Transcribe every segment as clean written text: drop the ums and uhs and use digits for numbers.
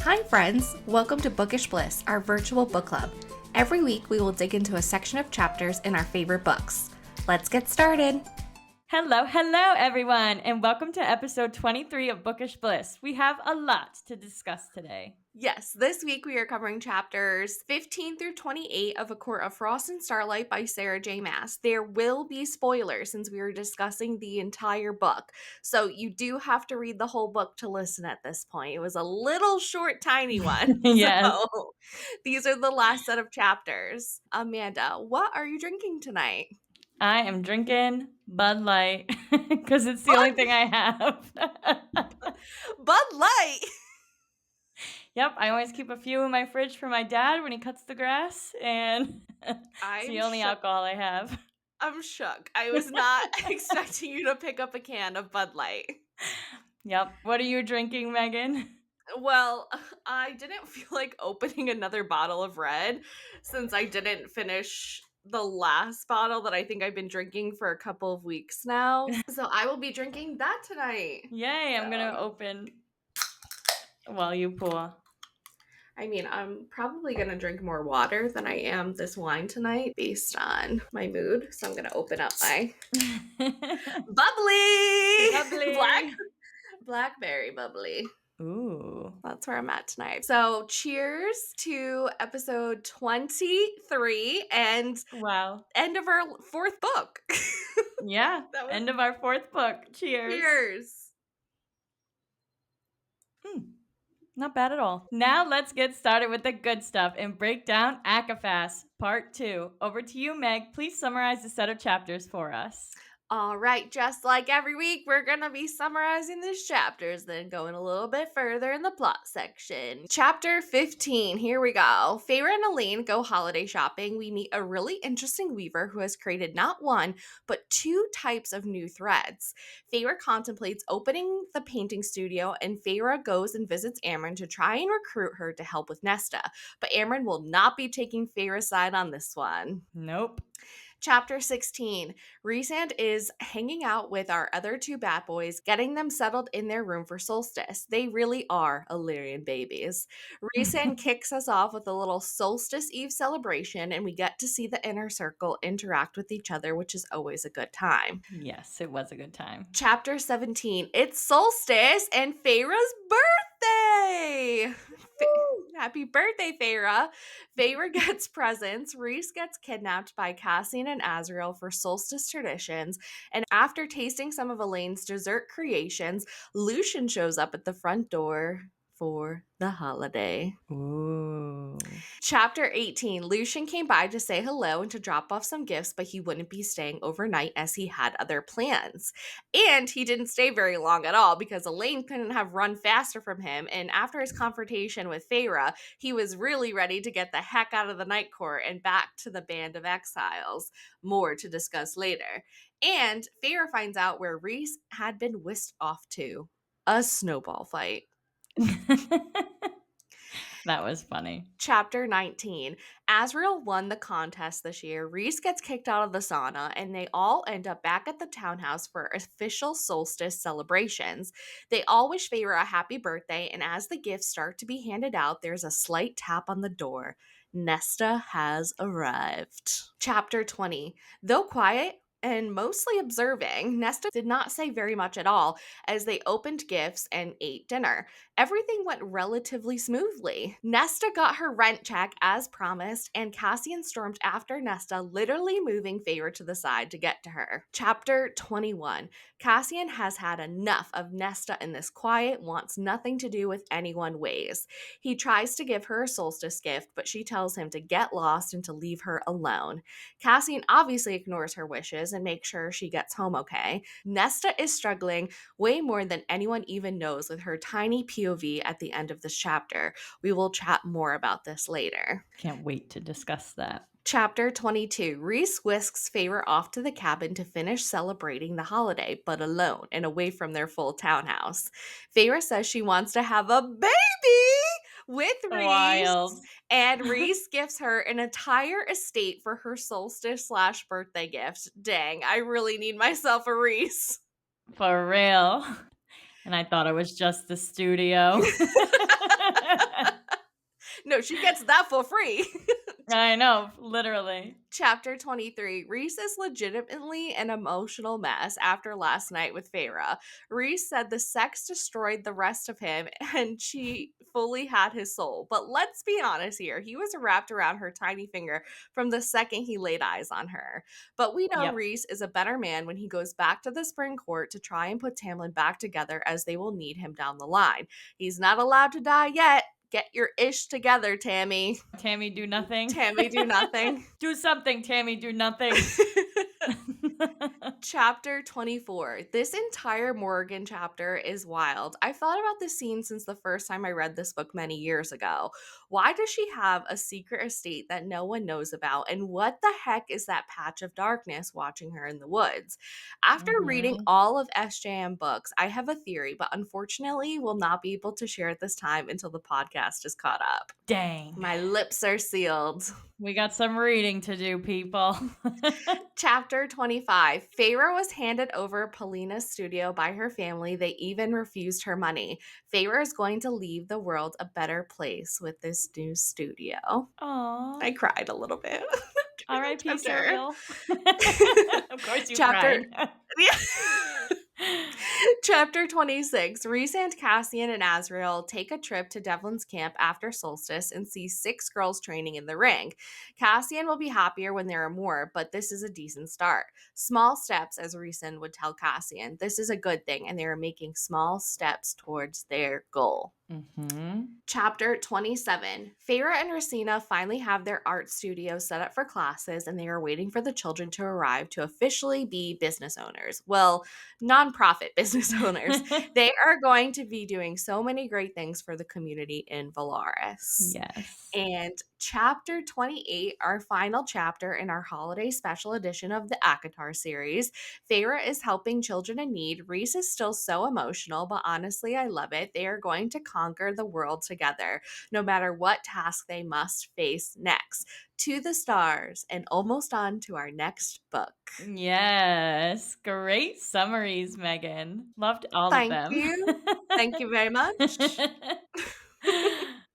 Hi friends, welcome to Bookish Bliss, our virtual book club. Every week we will dig into a section of chapters in our favorite books. Let's get started! Hello everyone, and welcome to episode 23 of Bookish Bliss. We have a lot to discuss today. Yes, this week we are covering chapters 15 through 28 of A Court of Frost and Starlight by Sarah J. Maas. There will be spoilers since we are discussing the entire book, so you do have to read the whole book to listen at this point. It was a little short, tiny one. Yes. So these are the last set of chapters. Amanda, what are you drinking tonight? I am drinking Bud Light because it's the only thing I have. Bud Light! Yep, I always keep a few in my fridge for my dad when he cuts the grass, and it's the only alcohol I have. I'm shook. I was not expecting you to pick up a can of Bud Light. Yep. What are you drinking, Megan? Well, I didn't feel like opening another bottle of red since I didn't finish the last bottle that I think I've been drinking for a couple of weeks now. So I will be drinking that tonight. Yay, I'm going to open while you pour. I mean, I'm probably going to drink more water than I am this wine tonight based on my mood. So I'm going to open up my bubbly! Blackberry bubbly. Ooh. That's where I'm at tonight. So cheers to episode 23 and wow, end of our fourth book. Yeah, end of our fourth book. Cheers. Not bad at all. Now let's get started with the good stuff and break down ACOFAS Part II. Over to you, Meg. Please summarize the set of chapters for us. All right, just like every week, we're going to be summarizing these chapters, then going a little bit further in the plot section. Chapter 15, here we go. Feyre and Elaine go holiday shopping. We meet a really interesting weaver who has created not one, but two types of new threads. Feyre contemplates opening the painting studio, and Feyre goes and visits Amren to try and recruit her to help with Nesta. But Amren will not be taking Feyre's side on this one. Nope. Chapter 16. Rhysand is hanging out with our other two bat boys, getting them settled in their room for solstice. They really are Illyrian babies. Rhysand kicks us off with a little solstice eve celebration, and we get to see the inner circle interact with each other, which is always a good time. Yes, it was a good time. Chapter 17. It's solstice and Feyre's birthday! Happy birthday, Feyre. Feyre gets presents. Rhys gets kidnapped by Cassian and Azriel for solstice traditions. And after tasting some of Elaine's dessert creations, Lucian shows up at the front door for the holiday. Ooh. Chapter 18. Lucian came by to say hello and to drop off some gifts, but he wouldn't be staying overnight as he had other plans. And he didn't stay very long at all because Elaine couldn't have run faster from him, and after his confrontation with Feyre, he was really ready to get the heck out of the Night Court and back to the Band of Exiles. More to discuss later. And Feyre finds out where Rhys had been whisked off to. A snowball fight. That was funny. Chapter 19. Azriel won the contest this year. Rhys gets kicked out of the sauna, and they all end up back at the townhouse for official solstice celebrations. They all wish Feyre a happy birthday, and as the gifts start to be handed out, there's a slight tap on the door. Nesta has arrived. Chapter 20. Though quiet and mostly observing, Nesta did not say very much at all as they opened gifts and ate dinner. Everything went relatively smoothly. Nesta got her rent check as promised, and Cassian stormed after Nesta, literally moving Feyre to the side to get to her. Chapter 21. Cassian has had enough of Nesta in this quiet, wants nothing to do with anyone ways. He tries to give her a solstice gift, but she tells him to get lost and to leave her alone. Cassian obviously ignores her wishes and makes sure she gets home okay. Nesta is struggling way more than anyone even knows with her tiny POV at the end of this chapter. We will chat more about this later. Can't wait to discuss that. Chapter 22. Rhys whisks Feyre off to the cabin to finish celebrating the holiday, but alone and away from their full townhouse. Feyre says she wants to have a baby with Rhys. Wild. And Rhys gives her an entire estate for her solstice/birthday gift. Dang, I really need myself a Rhys. For real. And I thought it was just the studio. No, she gets that for free. I know, literally. Chapter 23. Reese is legitimately an emotional mess after last night with Feyre. Reese said the sex destroyed the rest of him and she fully had his soul. But let's be honest here. He was wrapped around her tiny finger from the second he laid eyes on her. But we know Yep. Reese is a better man when he goes back to the spring court to try and put Tamlin back together, as they will need him down the line. He's not allowed to die yet. Get your ish together, Tammy. Tammy, do nothing. Tammy, do nothing. Do something, Tammy, do nothing. Chapter 24. This entire Morgan chapter is wild. I've thought about this scene since the first time I read this book many years ago. Why does she have a secret estate that no one knows about? And what the heck is that patch of darkness watching her in the woods? After reading Mhm. all of SJM books, I have a theory, but unfortunately will not be able to share it this time until the podcast is caught up. Dang. My lips are sealed. We got some reading to do, people. Chapter 25. Feyre was handed over Polina's studio by her family. They even refused her money. Feyre is going to leave the world a better place with this new studio. Aw. I cried a little bit during that R.I.P. chapter. cereal. Of course you Chapter. cried. Yeah. Chapter 26. Rhys and Cassian and Azriel take a trip to Devlin's camp after solstice and see 6 girls training in the ring. Cassian will be happier when there are more, but this is a decent start. Small steps, as Rhys would tell Cassian. This is a good thing, and they are making small steps towards their goal. Mhm. Chapter 27. Feyre and Racina finally have their art studio set up for classes, and they are waiting for the children to arrive to officially be business owners. Well, nonprofit business owners. They are going to be doing so many great things for the community in Valaris. Yes. And chapter 28, our final chapter in our holiday special edition of the ACOTAR series. Feyre is helping children in need. Rhys is still so emotional, but honestly, I love it. They are going to conquer the world together, no matter what task they must face next. To the stars, and almost on to our next book. Yes. Great summaries, Megan. Loved all of Thank them. you. Thank you very much.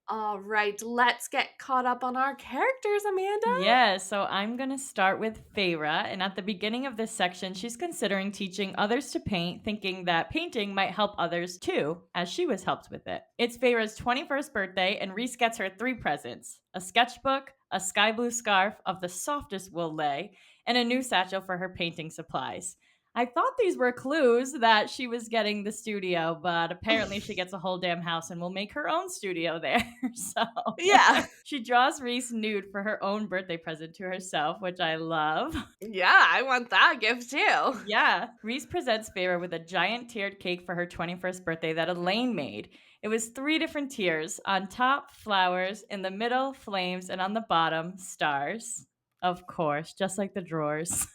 All right, let's get caught up on our characters, Amanda. Yeah, so I'm going to start with Feyre. And at the beginning of this section, she's considering teaching others to paint, thinking that painting might help others too, as she was helped with it. It's Feyre's 21st birthday, and Rhys gets her 3 presents: a sketchbook, a sky blue scarf of the softest wool lay, and a new satchel for her painting supplies. I thought these were clues that she was getting the studio, but apparently she gets a whole damn house and will make her own studio there. So Yeah. she draws Reese nude for her own birthday present to herself, which I love. Yeah, I want that gift too. Yeah. Reese presents Feyre with a giant tiered cake for her 21st birthday that Elaine made. It was 3 different tiers. On top, flowers. In the middle, flames. And on the bottom, stars. Of course, just like the drawers.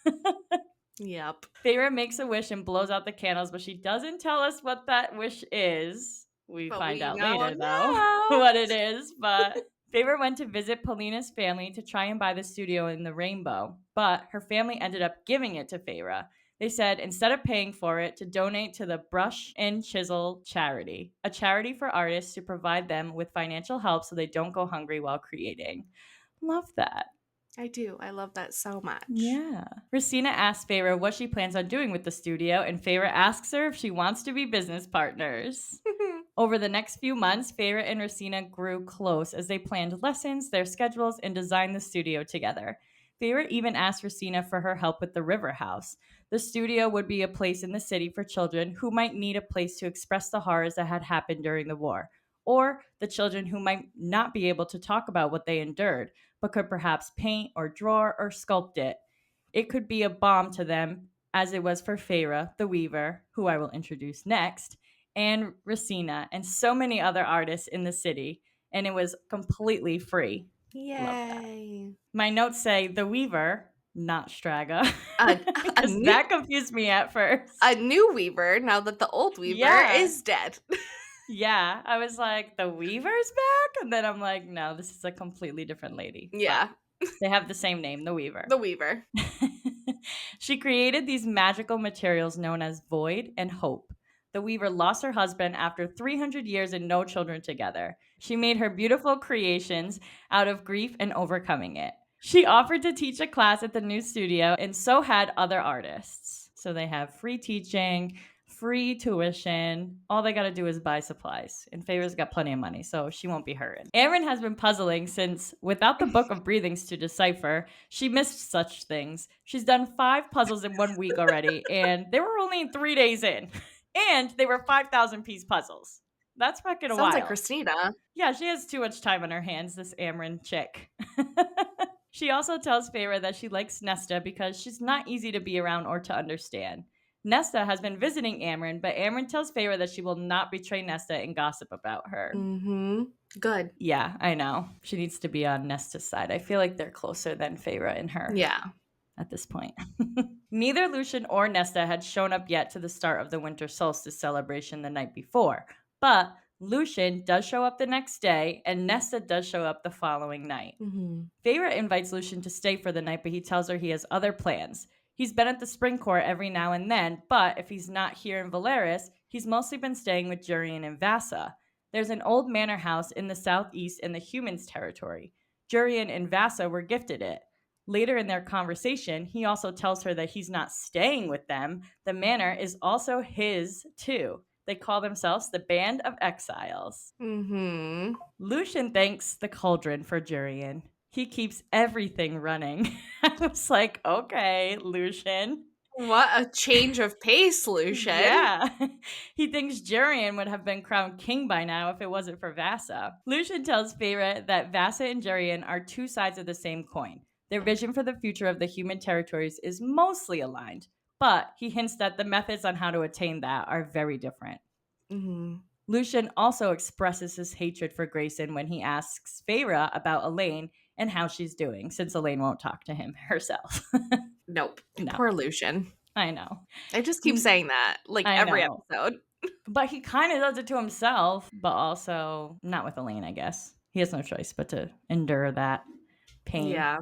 Yep. Feyre makes a wish and blows out the candles, but she doesn't tell us what that wish is. We But find we out know later, though, now. what it is. But Feyre went to visit Polina's family to try and buy the studio in the Rainbow, but her family ended up giving it to Feyre. They said instead of paying for it, to donate to the Brush and Chisel charity, a charity for artists to provide them with financial help so they don't go hungry while creating. Love that. I do. I love that so much. Yeah. Racina asks Feyre what she plans on doing with the studio, and Feyre asks her if she wants to be business partners. Over the next few months, Feyre and Racina grew close as they planned lessons, their schedules, and designed the studio together. Feyre even asked Racina for her help with the River House. The studio would be a place in the city for children who might need a place to express the horrors that had happened during the war, or the children who might not be able to talk about what they endured, but could perhaps paint or draw or sculpt it. It could be a balm to them, as it was for Feyre, the weaver, who I will introduce next, and Racina, and so many other artists in the city, and it was completely free. Love that. Yay. My notes say the weaver, not Straga, A, a because new that confused me at first. a new weaver now that the old weaver Yeah. is dead. Yeah, I was like, the weaver's back? And then I'm like, no, this is a completely different lady. But Yeah, they have the same name, the weaver. the weaver. She created these magical materials known as void and hope. The weaver lost her husband after 300 years and no children together. She made her beautiful creations out of grief and overcoming it. She offered to teach a class at the new studio, and so had other artists. So they have free teaching, free tuition. All they got to do is buy supplies. And Feyre's got plenty of money, so she won't be hurting. Erin has been puzzling since, without the Book of Breathings to decipher, she missed such things. She's done 5 puzzles in 1 week already, and they were only 3 days in. And they were 5,000 piece puzzles. That's fucking Sounds like wild. Christina. Yeah, she has too much time on her hands, this Amryn chick. She also tells Feyre that she likes Nesta because she's not easy to be around or to understand. Nesta has been visiting Amryn, but Amryn tells Feyre that she will not betray Nesta and gossip about her. Mm-hmm. Good. Yeah, I know. She needs to be on Nesta's side. I feel like they're closer than Feyre and her. Yeah. At this point. Neither Lucian or Nesta had shown up yet to the start of the winter solstice celebration the night before, but Lucian does show up the next day, and Nesta does show up the following night. Mm-hmm. Feyre invites Lucian to stay for the night, but he tells her he has other plans. He's been at the spring court every now and then, but if he's not here in Valeris, he's mostly been staying with Jurian and Vassa. There's an old manor house in the southeast in the humans' territory. Jurian and Vassa were gifted it. Later in their conversation, he also tells her that he's not staying with them. The manor is also his, too. They call themselves the Band of Exiles. Mm-hmm. Lucian thanks the cauldron for Jurian. He keeps everything running. I was like, okay, Lucian. What a change of pace, Lucian. Yeah. He thinks Jurian would have been crowned king by now if it wasn't for Vassa. Lucian tells Feyre that Vassa and Jurian are 2 sides of the same coin. Their vision for the future of the human territories is mostly aligned, but he hints that the methods on how to attain that are very different. Mm-hmm. Lucian also expresses his hatred for Grayson when he asks Feyre about Elaine and how she's doing, since Elaine won't talk to him herself. Nope. No. Poor Lucian. I know. I just keep saying that, like, I every know. episode. But he kind of does it to himself, but also not with Elaine, I guess. He has no choice but to endure that pain. Yeah.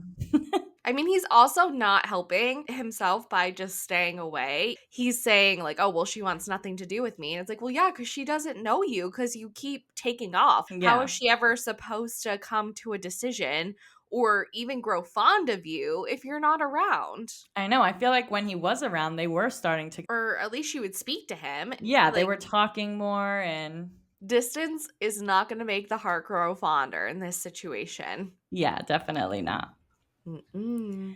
I mean, he's also not helping himself by just staying away. He's saying, like, oh, well, she wants nothing to do with me. And it's like, well, yeah, because she doesn't know you because you keep taking off. How Yeah. is she ever supposed to come to a decision or even grow fond of you if you're not around? I know. I feel like when he was around, they were starting to. Or at least she would speak to him. Yeah, they Like, were talking more and. distance is not going to make the heart grow fonder in this situation. Yeah, definitely not. Mm-mm.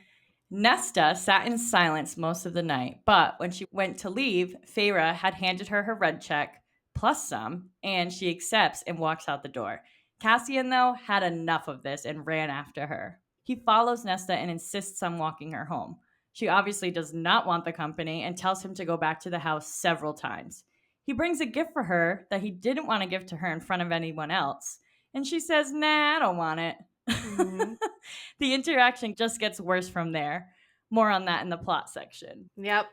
Nesta sat in silence most of the night, but when she went to leave, Feyre had handed her her rent check, plus some, and she accepts and walks out the door. Cassian, though, had enough of this and ran after her. He follows Nesta and insists on walking her home. She obviously does not want the company and tells him to go back to the house several times. He brings a gift for her that he didn't want to give to her in front of anyone else, and she says, nah, I don't want it. Mhm. The interaction just gets worse from there. More on that in the plot section. Yep.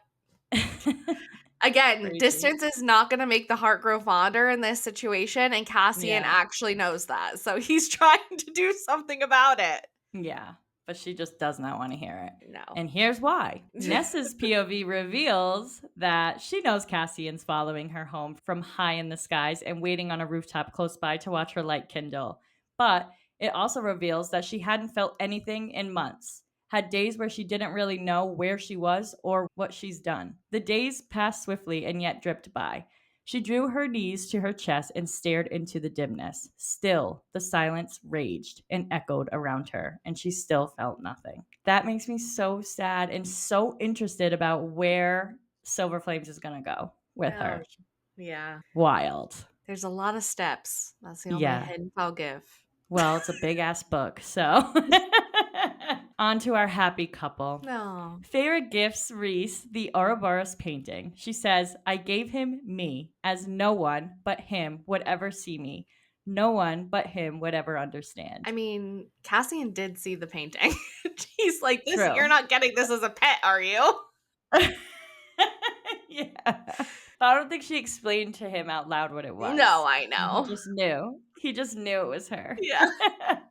Again, Crazy. distance is not going to make the heart grow fonder in this situation, and Cassian Yeah. actually knows that. So he's trying to do something about it. Yeah, but she just does not want to hear it. No. And here's why. Nessa's POV reveals that she knows Cassian's following her home from high in the skies and waiting on a rooftop close by to watch her light kindle. But it also reveals that she hadn't felt anything in months, had days where she didn't really know where she was or what she's done. The days passed swiftly and yet dripped by. She drew her knees to her chest and stared into the dimness. Still, the silence raged and echoed around her, and she still felt nothing. That makes me so sad and so interested about where Silver Flames is going to go with her. Yeah. Wild. There's a lot of steps. That's the only Yeah. hint I'll give. Well, it's a big ass book, so. On to our happy couple. No. Feyre gifts Rhys the Ouroboros painting. She says, I gave him me, as no one but him would ever see me. No one but him would ever understand. I mean, Cassian did see the painting. He's like, this, True. you're not getting this as a pet, are you? Yeah. But I don't think she explained to him out loud what it was. No, I know. He just knew. He just knew it was her. Yeah.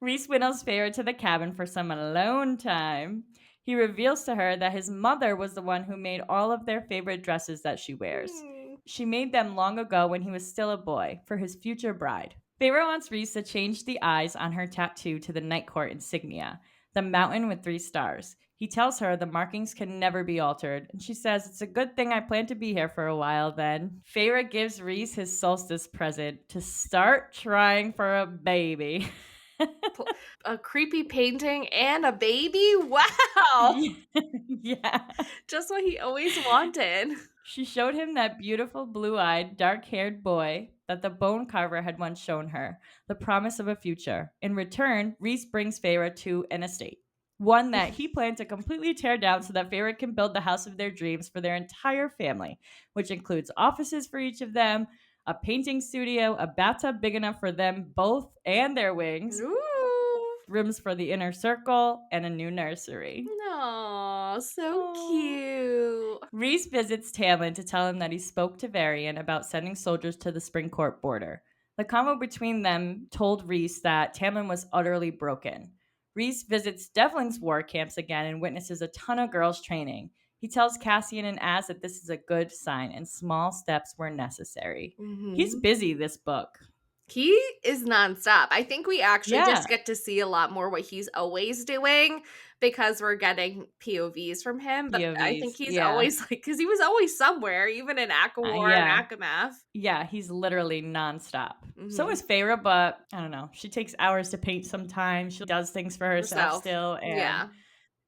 Rhys winnows Feyre to the cabin for some alone time. He reveals to her that his mother was the one who made all of their favorite dresses that she wears. she made them long ago when he was still a boy for his future bride. Feyre wants Rhys to change the eyes on her tattoo to the Night Court insignia, the mountain with 3 stars. He tells her the markings can never be altered, and she says it's a good thing I plan to be here for a while then. Feyre gives Rhys his solstice present to start trying for a baby. A creepy painting and a baby? Wow! Yeah. Just what he always wanted. She showed him that beautiful blue-eyed, dark-haired boy that the bone carver had once shown her, the promise of a future. In return, Rhys brings Feyre to an estate, one that he planned to completely tear down so that Feyre can build the house of their dreams for their entire family, which includes offices for each of them, a painting studio, a bathtub big enough for them both and their wings, Ooh. rooms for the inner circle, and a new nursery. Aw, so Aw. cute. Rhys visits Tamlin to tell him that he spoke to Varian about sending soldiers to the Springcourt border. The convo between them told Rhys that Tamlin was utterly broken. Rhys visits Devlin's war camps again and witnesses a ton of girls training. He tells Cassian and Az that this is a good sign and small steps were necessary. He's Mhm. busy this book. He is nonstop. I think we actually Yeah. just get to see a lot more what he's always doing because we're getting POVs from him, but I think POVs. he's Yeah. always, like, because he was always somewhere, even in ACOWAR and Yeah. ACOMAF. Yeah, he's literally nonstop. So Mhm. is Feyre, but I don't know. She takes hours to paint sometimes. She does things for herself Herself. still. And Yeah,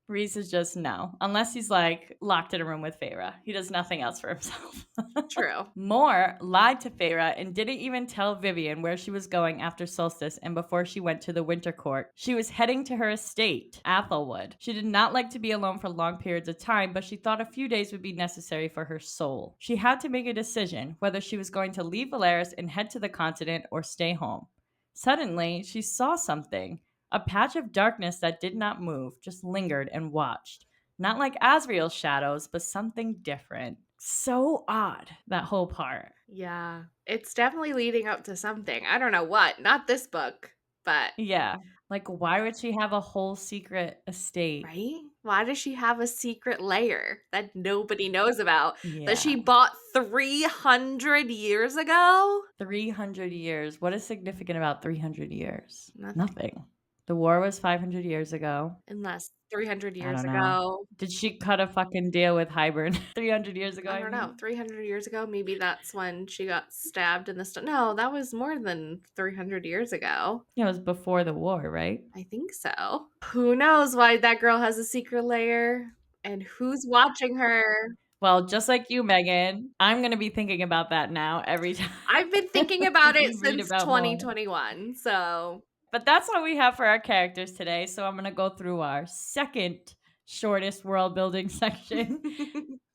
Reese is just no. Unless he's like locked in a room with Feyre. He does nothing else for himself. true. Moore lied to Feyre and didn't even tell Vivian where she was going after Solstice and before she went to the Winter Court. She was heading to her estate, Athelwood. She did not like to be alone for long periods of time, but she thought a few days would be necessary for her soul. She had to make a decision whether she was going to leave Valeris and head to the continent or stay home. Suddenly, she saw something. A patch of darkness that did not move, just lingered and watched. Not like Asriel's shadows, but something different. So odd, that whole part. Yeah, it's definitely leading up to something. I don't know what, not this book, but Yeah. Like, why would she have a whole secret estate? right? Why does she have a secret layer that nobody knows about that Yeah. she bought 300 years ago? 300 years. What is significant about 300 years? Nothing. Nothing. The war was 500 years ago. Unless 300 I years don't know. ago, Did she cut a fucking deal with Hybern 300 years ago, I I don't know, mean? 300 years ago, maybe that's when she got stabbed in the no, that was more than 300 years ago. Yeah, it was before the war, right? I think so. Who knows why that girl has a secret layer and who's watching her? Well, just like you, Megan, I'm gonna be thinking about that now every time I've been thinking about it we read since about more. 2021, so But that's all we have for our characters today. So I'm gonna go through our second shortest world building section,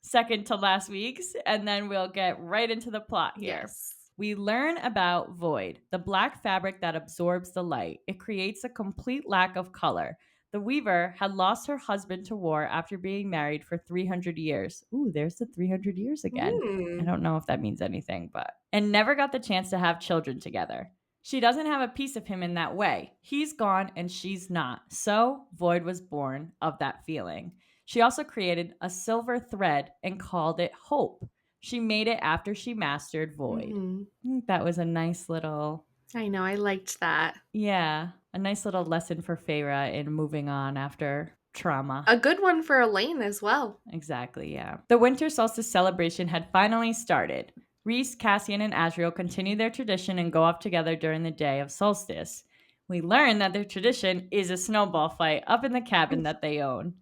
second to last week's, and then we'll get right into the plot here. yes. We learn about void, the black fabric that absorbs the light. It creates a complete lack of color. The weaver had lost her husband to war after being married for 300 years. Ooh, there's the 300 years again. I Hmm. don't know if that means anything, but. And never got the chance to have children together. She doesn't have a piece of him in that way. He's gone and she's not. So, Void was born of that feeling. She also created a silver thread and called it Hope. She made it after she mastered Void. Mhm. I think that was a nice little, I know, I liked that. yeah, a nice little lesson for Feyre in moving on after trauma. A good one for Elaine as well. Exactly, yeah. The winter solstice celebration had finally started. Rhys, Cassian, and Asriel continue their tradition and go off together during the day of solstice. We learn that their tradition is a snowball fight up in the cabin that they own.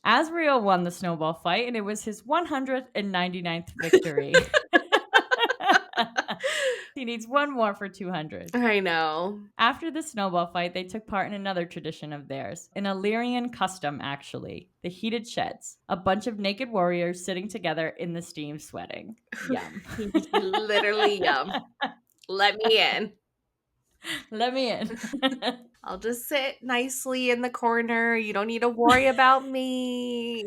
Asriel won the snowball fight, and it was his 199th victory. He needs one more for 200. I know. After the snowball fight, they took part in another tradition of theirs, an Illyrian custom, actually, the heated sheds. A bunch of naked warriors sitting together in the steam sweating. Yum. Literally, yum. Let me in. Let me in. I'll just sit nicely in the corner. You don't need to worry about me.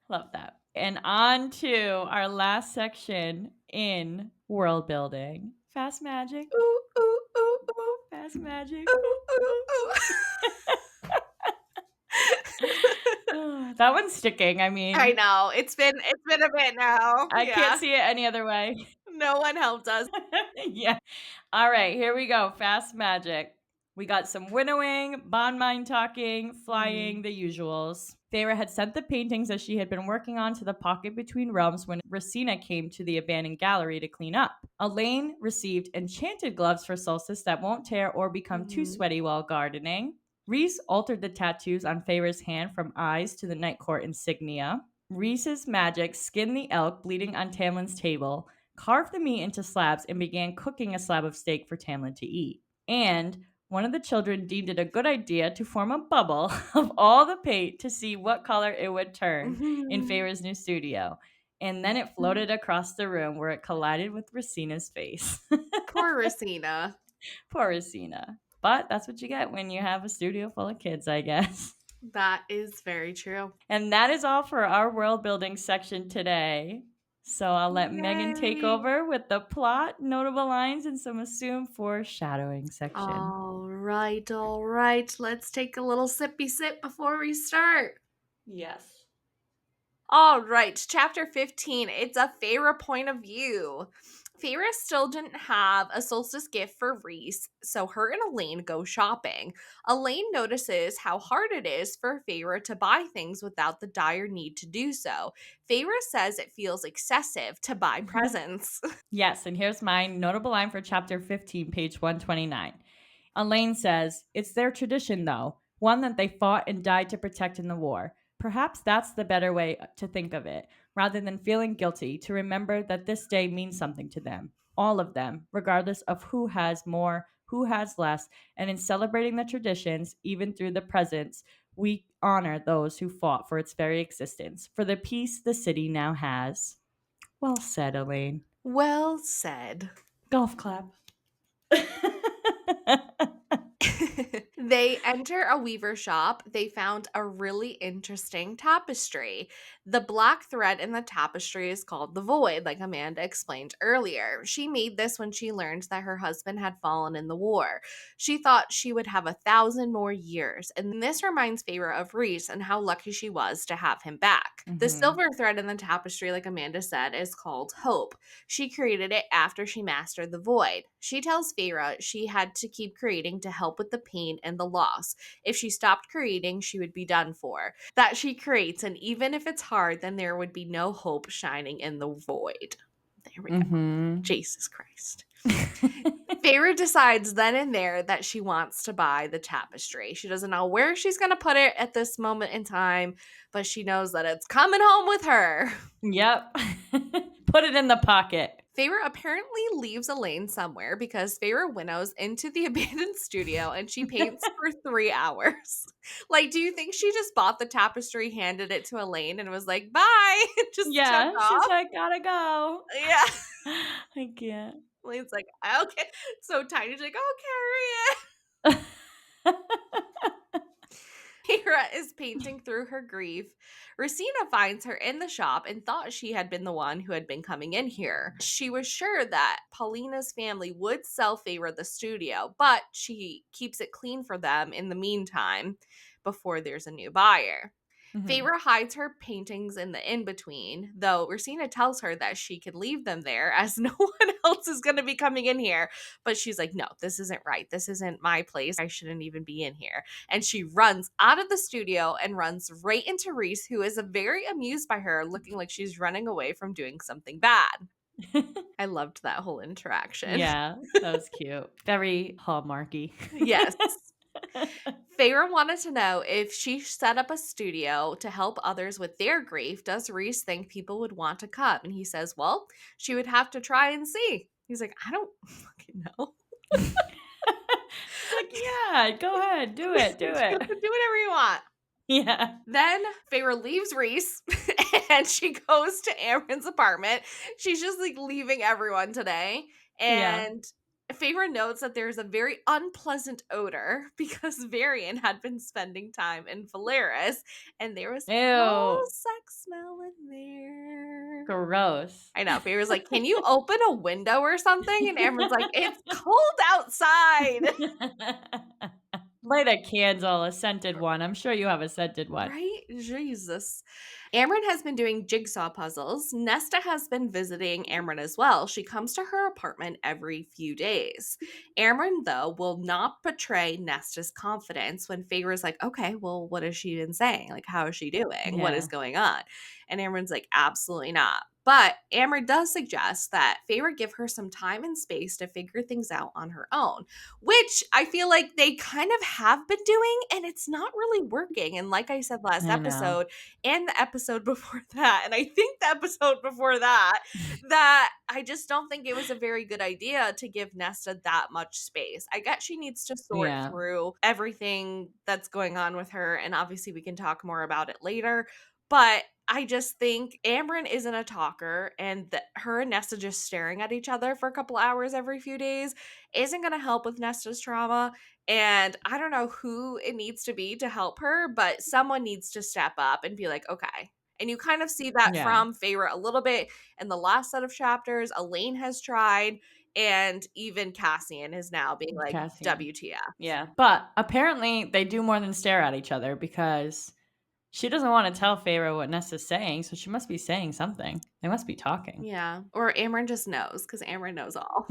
Love that. And on to our last section in world building. Fast magic. Ooh, ooh, ooh, ooh. Fast magic. Ooh, ooh, ooh. The That one's sticking, I I mean, know. It's been a bit now. I can't Yeah. see it any other way. No one helped us. Yeah. Alright, here we go, fast magic. We got some winnowing, bond mine talking, flying, Mhm. the usuals. Feyre had sent the paintings that she had been working on to the pocket between realms when Racina came to the abandoned gallery to clean up. Elaine received enchanted gloves for solstice that won't tear or become too Mhm. sweaty while gardening. Reese altered the tattoos on Feyre's hand from eyes to the Night Court insignia. Reese's magic skinned the elk bleeding on Tamlin's table, carved the meat into slabs, and began cooking a slab of steak for Tamlin to eat. And one of the children deemed it a good idea to form a bubble of all the paint to see what color it would turn in Mhm. Feyre's new studio. And then it floated across the room where it collided with Racina's face. Poor Racina. Poor Racina. But that's what you get when you have a studio full of kids, I guess. That is very true. And that is all for our world building section today. So I'll let Megan take Yay. over with the plot, notable lines, and some assumed foreshadowing section. All right, all right. Let's take a little sippy sip before we start. Yes. All right, chapter 15. It's a Feyre point of view. Feyre still didn't have a solstice gift for Reese, so her and Elaine go shopping. Elaine notices how hard it is for Feyre to buy things without the dire need to do so. Feyre says it feels excessive to buy presents. Yes, and here's my notable line for chapter 15, page 129. Elaine says, "It's their tradition, though, one that they fought and died to protect in the war. Perhaps that's the better way to think of it, rather than feeling guilty, to remember that this day means something to them, all of them, regardless of who has more, who has less, and in celebrating the traditions, even through the presents, we honor those who fought for its very existence, for the peace the city now has." Well said, Elaine. Well said. Golf clap. They enter a weaver shop. They found a really interesting tapestry. The black thread in the tapestry is called the void, like Amanda explained earlier. She made this when she learned that her husband had fallen in the war. She thought she would have 1,000 more years, and this reminds Feyre of Reese and how lucky she was to have him back. The Mhm. silver thread in the tapestry, like Amanda said, is called hope. She created it after she mastered the void. She tells Feyre she had to keep creating to help with the pain and the loss. If she stopped creating, she would be done for. That she creates, and even if it's hard, then there would be no hope shining in the void. There we go. Mhm. Jesus Christ. Feyre decides then and there that she wants to buy the tapestry. She doesn't know where she's going to put it at this moment in time, but she knows that it's coming home with her. Yep. Put it in the pocket. Feyre apparently leaves Elaine somewhere because Feyre winnows into the abandoned studio and she paints for 3 hours. Like, do you think she just bought the tapestry, handed it to Elaine, and was like, bye, and just took Yeah, she's off? like, "Gotta go." Yeah. I can't. Elaine's like, okay. So Tiny's like, I'll carry it. Hera is painting through her grief. Racina finds her in the shop and thought she had been the one who had been coming in here. She was sure that Paulina's family would sell Feyre the studio, but she keeps it clean for them in the meantime before there's a new buyer. Mhm. Feyre hides her paintings in the in-between, though Racina tells her that she could leave them there as no one else is going to be coming in here. But she's like, no, this isn't right. This isn't my place. I shouldn't even be in here. And she runs out of the studio and runs right into Reese, who is very amused by her, looking like she's running away from doing something bad. I loved that whole interaction. Yeah, that was cute. Very Hallmarky. Yes. Feyre wanted to know if she set up a studio to help others with their grief, does Reese think people would want to come? And he says, well, she would have to try and see. He's like, I don't fucking know. She's like, "Yeah, go ahead, do it, do Do it." whatever you want. Yeah. Then Feyre leaves Reese and she goes to Aaron's apartment. She's just like leaving everyone today. Yeah. And Feyre notes that there's a very unpleasant odor because Varian had been spending time in Valeris and there was foul Ew. sex smell in there. Gross. I know. Feyre's like, can you open a window or something? And Aaron's like, it's cold outside. Light a candle, a scented one. I'm sure you have a scented one. Right? Jesus. Amryn has been doing jigsaw puzzles. Nesta has been visiting Amryn as well. She comes to her apartment every few days. Amryn, though, will not betray Nesta's confidence when Feyre's like, okay, well, what has she been saying? Like, how is she doing? What is Yeah. going on? And Amryn's like, absolutely not. But Amryn does suggest that Feyre give her some time and space to figure things out on her own, which I feel like they kind of have been doing, and it's not really working. And like I said last I know. episode and the episode before that, and I think the episode before that, that I just don't think it was a very good idea to give Nesta that much space. I get she needs to sort Yeah. through everything that's going on with her, and obviously we can talk more about it later. But I just think Amryn isn't a talker, and that her and Nesta just staring at each other for a couple hours every few days isn't going to help with Nesta's trauma. And I don't know who it needs to be to help her, but someone needs to step up and be like, okay. And you kind of see that Yeah. from Feyre a little bit in the last set of chapters. Elaine has tried, and even Cassian is now being like, Cassian. WTF. Yeah. But apparently they do more than stare at each other because she doesn't want to tell Pharaoh what Nesta's saying, so she must be saying something. They must be talking. Yeah. Or Amryn just knows because Amryn knows all.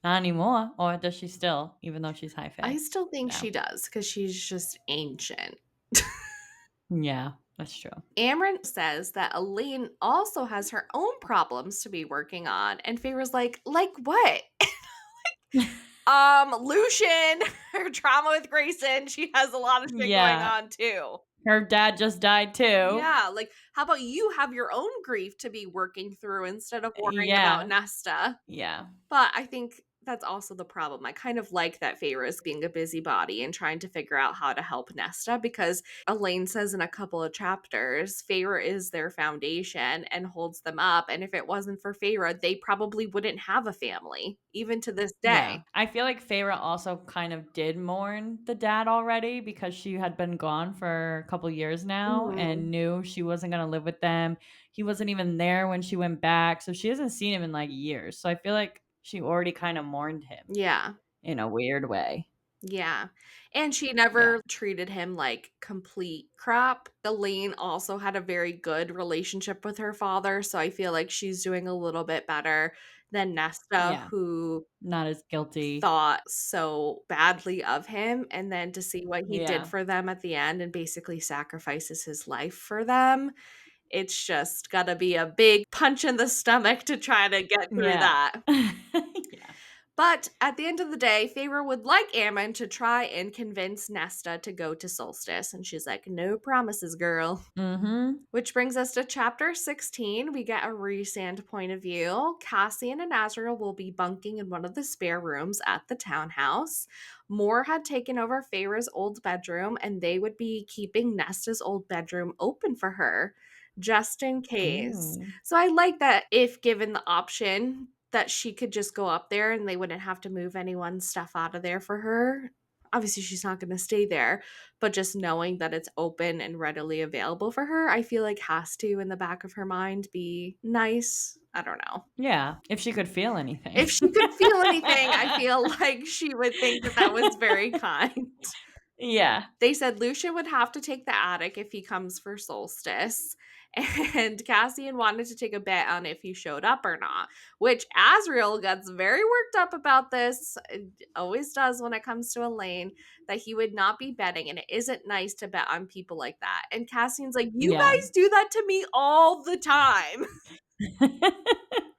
Not anymore. Or does she still, even though she's high I fae? still think No. she does because she's just ancient. Yeah, that's true. Amryn says that Elaine also has her own problems to be working on, and Feyre's like what? Lucian, her trauma with Grayson, she has a lot of shit going Yeah. on too. Her dad just died too. Yeah, like how about you have your own grief to be working through instead of worrying about Yeah. Nesta? Yeah. But I think that's also the problem. I kind of like that Feyre is being a busybody and trying to figure out how to help Nesta because Elaine says in a couple of chapters, Feyre is their foundation and holds them up. And if it wasn't for Feyre, they probably wouldn't have a family, even to this Yeah. day. I feel like Feyre also kind of did mourn the dad already because she had been gone for a couple years now Mhm. and knew she wasn't going to live with them. He wasn't even there when she went back. So she hasn't seen him in like years. So I feel like she already kind of mourned him Yeah. in a weird way. Yeah. And she Yeah. never treated him like complete crap. Elaine also had a very good relationship with her father, so I feel like she's doing a little bit better than Nesta, Yeah. who Not as guilty. thought so badly of him, and then to see what he did Yeah. for them at the end and basically sacrifices his life for them. It's just gotta be a big punch in the stomach to try to get through Yeah. that. Yeah. But at the end of the day, Feyre would like Ammon to try and convince Nesta to go to Solstice, and she's like, no promises, girl. Mhm. Which brings us to chapter 16. We get a Rhysand point of view. Cassian and Azriel will be bunking in one of the spare rooms at the townhouse. Moore had taken over Feyre's old bedroom, and they would be keeping Nesta's old bedroom open for her, just in case. Ooh. So I like that if given the option that she could just go up there and they wouldn't have to move anyone's stuff out of there for her. Obviously, she's not going to stay there, but just knowing that it's open and readily available for her, I feel like has to in the back of her mind be nice. I don't know. Yeah, if she could feel anything. If she could feel anything, I feel like she would think that that was very kind. Yeah. They said Lucian would have to take the attic if he comes for Solstice. And Cassian wanted to take a bet on if he showed up or not, which Asriel gets very worked up about this. Always does when it comes to Elaine, that he would not be betting. And it isn't nice to bet on people like that. And Cassian's like, you Yeah. guys do that to me all the time.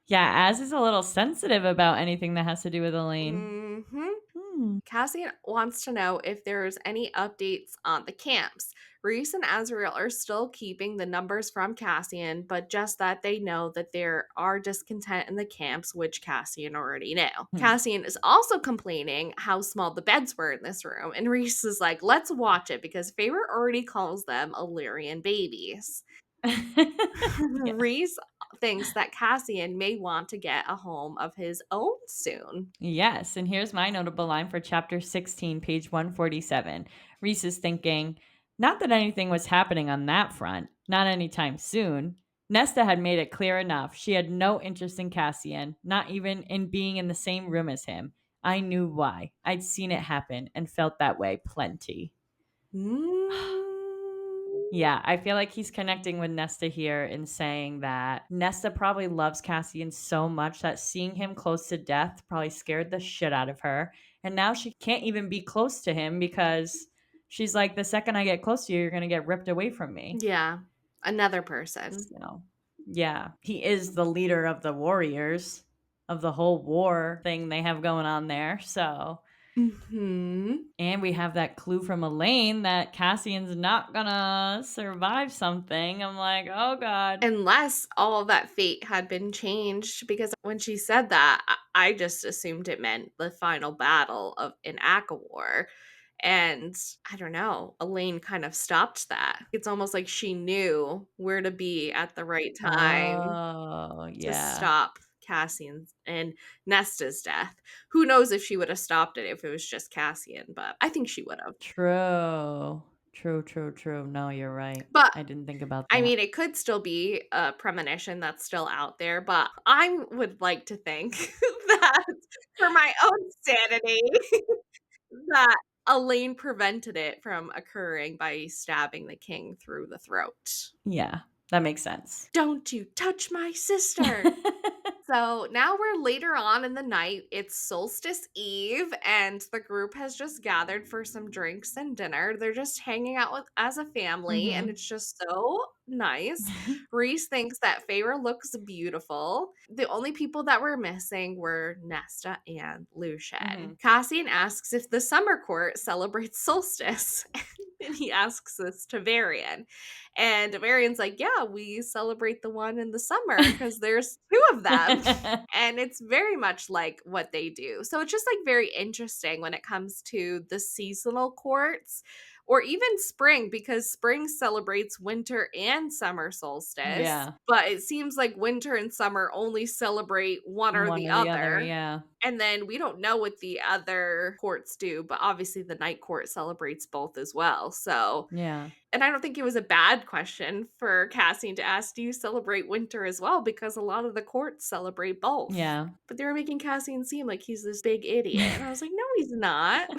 Yeah, Az is a little sensitive about anything that has to do with Elaine. Hmm. Hmm. Cassian wants to know if there's any updates on the camps. Reese and Azrael are still keeping the numbers from Cassian, but just that they know that there are discontent in the camps, which Cassian already knew. Hmm. Cassian is also complaining how small the beds were in this room, and Reese is like, let's watch it because Feyre already calls them Illyrian babies. Yeah. Reese thinks that Cassian may want to get a home of his own soon. Yes, and here's my notable line for chapter 16, page 147. Reese is thinking, not that anything was happening on that front, not anytime soon. Nesta had made it clear enough she had no interest in Cassian, not even in being in the same room as him. I knew why. I'd seen it happen and felt that way plenty. Mm. Yeah, I feel like he's connecting with Nesta here and saying that Nesta probably loves Cassian so much that seeing him close to death probably scared the shit out of her. And now she can't even be close to him because she's like, the second I get close to you, you're going to get ripped away from me. Yeah. Another person. So, yeah, he is the leader of the warriors of the whole war thing they have going on there. So, Mhm. and we have that clue from Elaine that Cassian's not gonna survive something. I'm like, oh God. Unless all of that fate had been changed, because when she said that, I just assumed it meant the final battle of in ACOWAR. And I don't know, Elaine kind of stopped that. It's almost like she knew where to be at the right time Oh, to yeah. stop Cassian's and Nesta's death. Who knows if she would have stopped it if it was just Cassian, but I think she would have. True. True, true, true. No, you're right. But I didn't think about I that. mean, it could still be a premonition that's still out there, but I would like to think that for my own sanity, that Elaine prevented it from occurring by stabbing the king through the throat. Yeah, that makes sense. "Don't you touch my sister!" So now we're later on in the night. It's solstice eve, and the group has just gathered for some drinks and dinner. They're just hanging out with as a family, and Mhm. it's just so nice. Reese thinks that Feyre looks beautiful. The only people that were missing were Nesta and Lucian. Mhm. Cassian asks if the summer court celebrates solstice, and he asks this to Varian. And Marion's like, "Yeah, we celebrate the one in the summer because there's 2 of them." And it's very much like what they do. So it's just, like, very interesting when it comes to the seasonal courts or even spring, because spring celebrates winter and summer solstice, Yeah. but it seems like winter and summer only celebrate one or One the or the other, other. yeah. And then we don't know what the other courts do, but obviously the night court celebrates both as well. So Yeah. and I don't think it was a bad question for Cassian to ask, "Do you celebrate winter as well?" Because a lot of the courts celebrate both. Yeah. But they were making Cassian seem like he's this big idiot, and I was like, "No, he's not."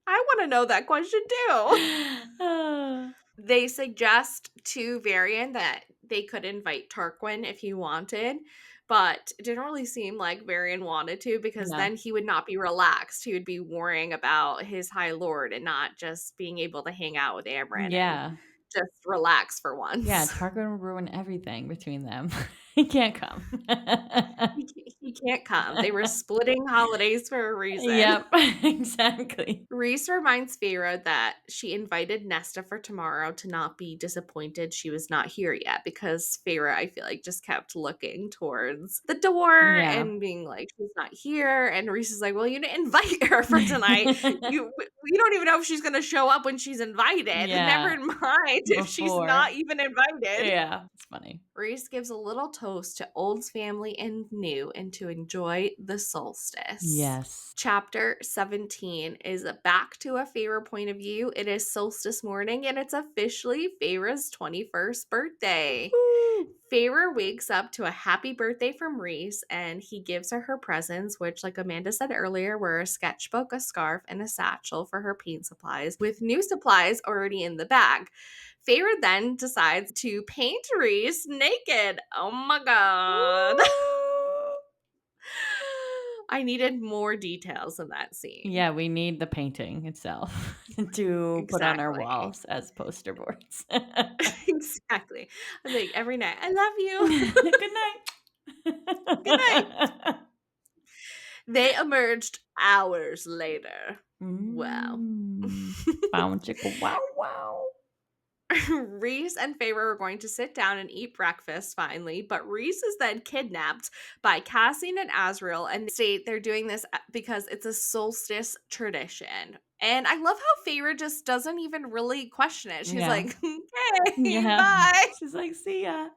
I wanna know that question too. Ah. They suggest to Varian that they could invite Tarquin if he wanted, but it didn't really seem like Varian wanted to, because No. then he would not be relaxed. He would be worrying about his High Lord and not just being able to hang out with Amren and Yeah. just relax for Yeah, once. Tarquin will ruin everything between them. He can't come. He can't come. They were splitting holidays for a reason. Yep, exactly. Reese reminds Feyre that she invited Nesta for tomorrow to not be disappointed she was not here yet, because Feyre, I feel like, just kept looking towards the door Yeah. and being like, she's not here. And Reese is like, well, you didn't invite her for tonight. You don't even know if she's going to show up when she's invited. Yeah, Never mind if she's before. not even invited. Yeah, it's funny. Reese gives a little toast to old's family and new, and to enjoy the solstice. Yes. Chapter 17 is back to a Feyre point of view. It is solstice morning, and it's officially Feyre's 21st birthday. Woo! Feyre wakes up to a happy birthday from Reese, and he gives her presents, which, like Amanda said earlier, were a sketchbook, a scarf, and a satchel for her paint supplies, with new supplies already in the bag. Feyre then decides to paint Reese naked. Oh my god. Woo! I needed more details in that Yeah, scene. we need the painting itself to put on our Exactly. walls as poster boards. Exactly. I'm like, every night, "I love you. Good Good night." night. They emerged hours later. Wow. Mm. Bow chicka wow wow. Reese and Feyre are going to sit down and eat breakfast finally, but Reese is then kidnapped by Cassian and Azriel, and state they're doing this because it's a solstice tradition. And I love how Feyre just doesn't even really question it. She's Yeah. like, "Hey, Yeah. bye." She's like, "See ya.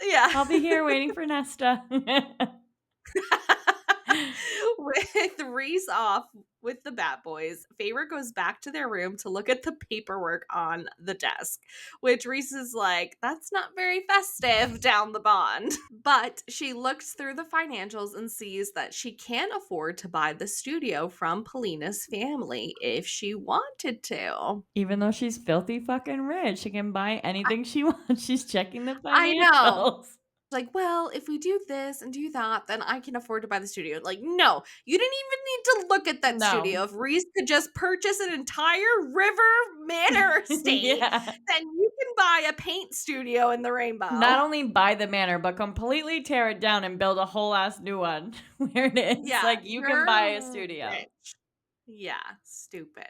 Yeah. I'll be here waiting for Nesta." With Reese off with the Bat Boys, Favor goes back to their room to look at the paperwork on the desk, which Reese is like, that's not very festive down the bond. But she looks through the financials and sees that she can afford to buy the studio from Polina's family if she wanted to. Even though she's filthy fucking rich, she can buy anything she wants. She's checking the I know. financials. Like, well, if we do this and do that, then I can afford to buy the studio. Like, no, you didn't even need to look at that No. studio. If Reese could just purchase an entire river manor estate, Yeah. then you can buy a paint studio in the Not rainbow. only buy the manor, but completely tear it down and build a whole ass new one where it is. Yeah, Like, you can buy a you're studio. rich. Yeah, stupid.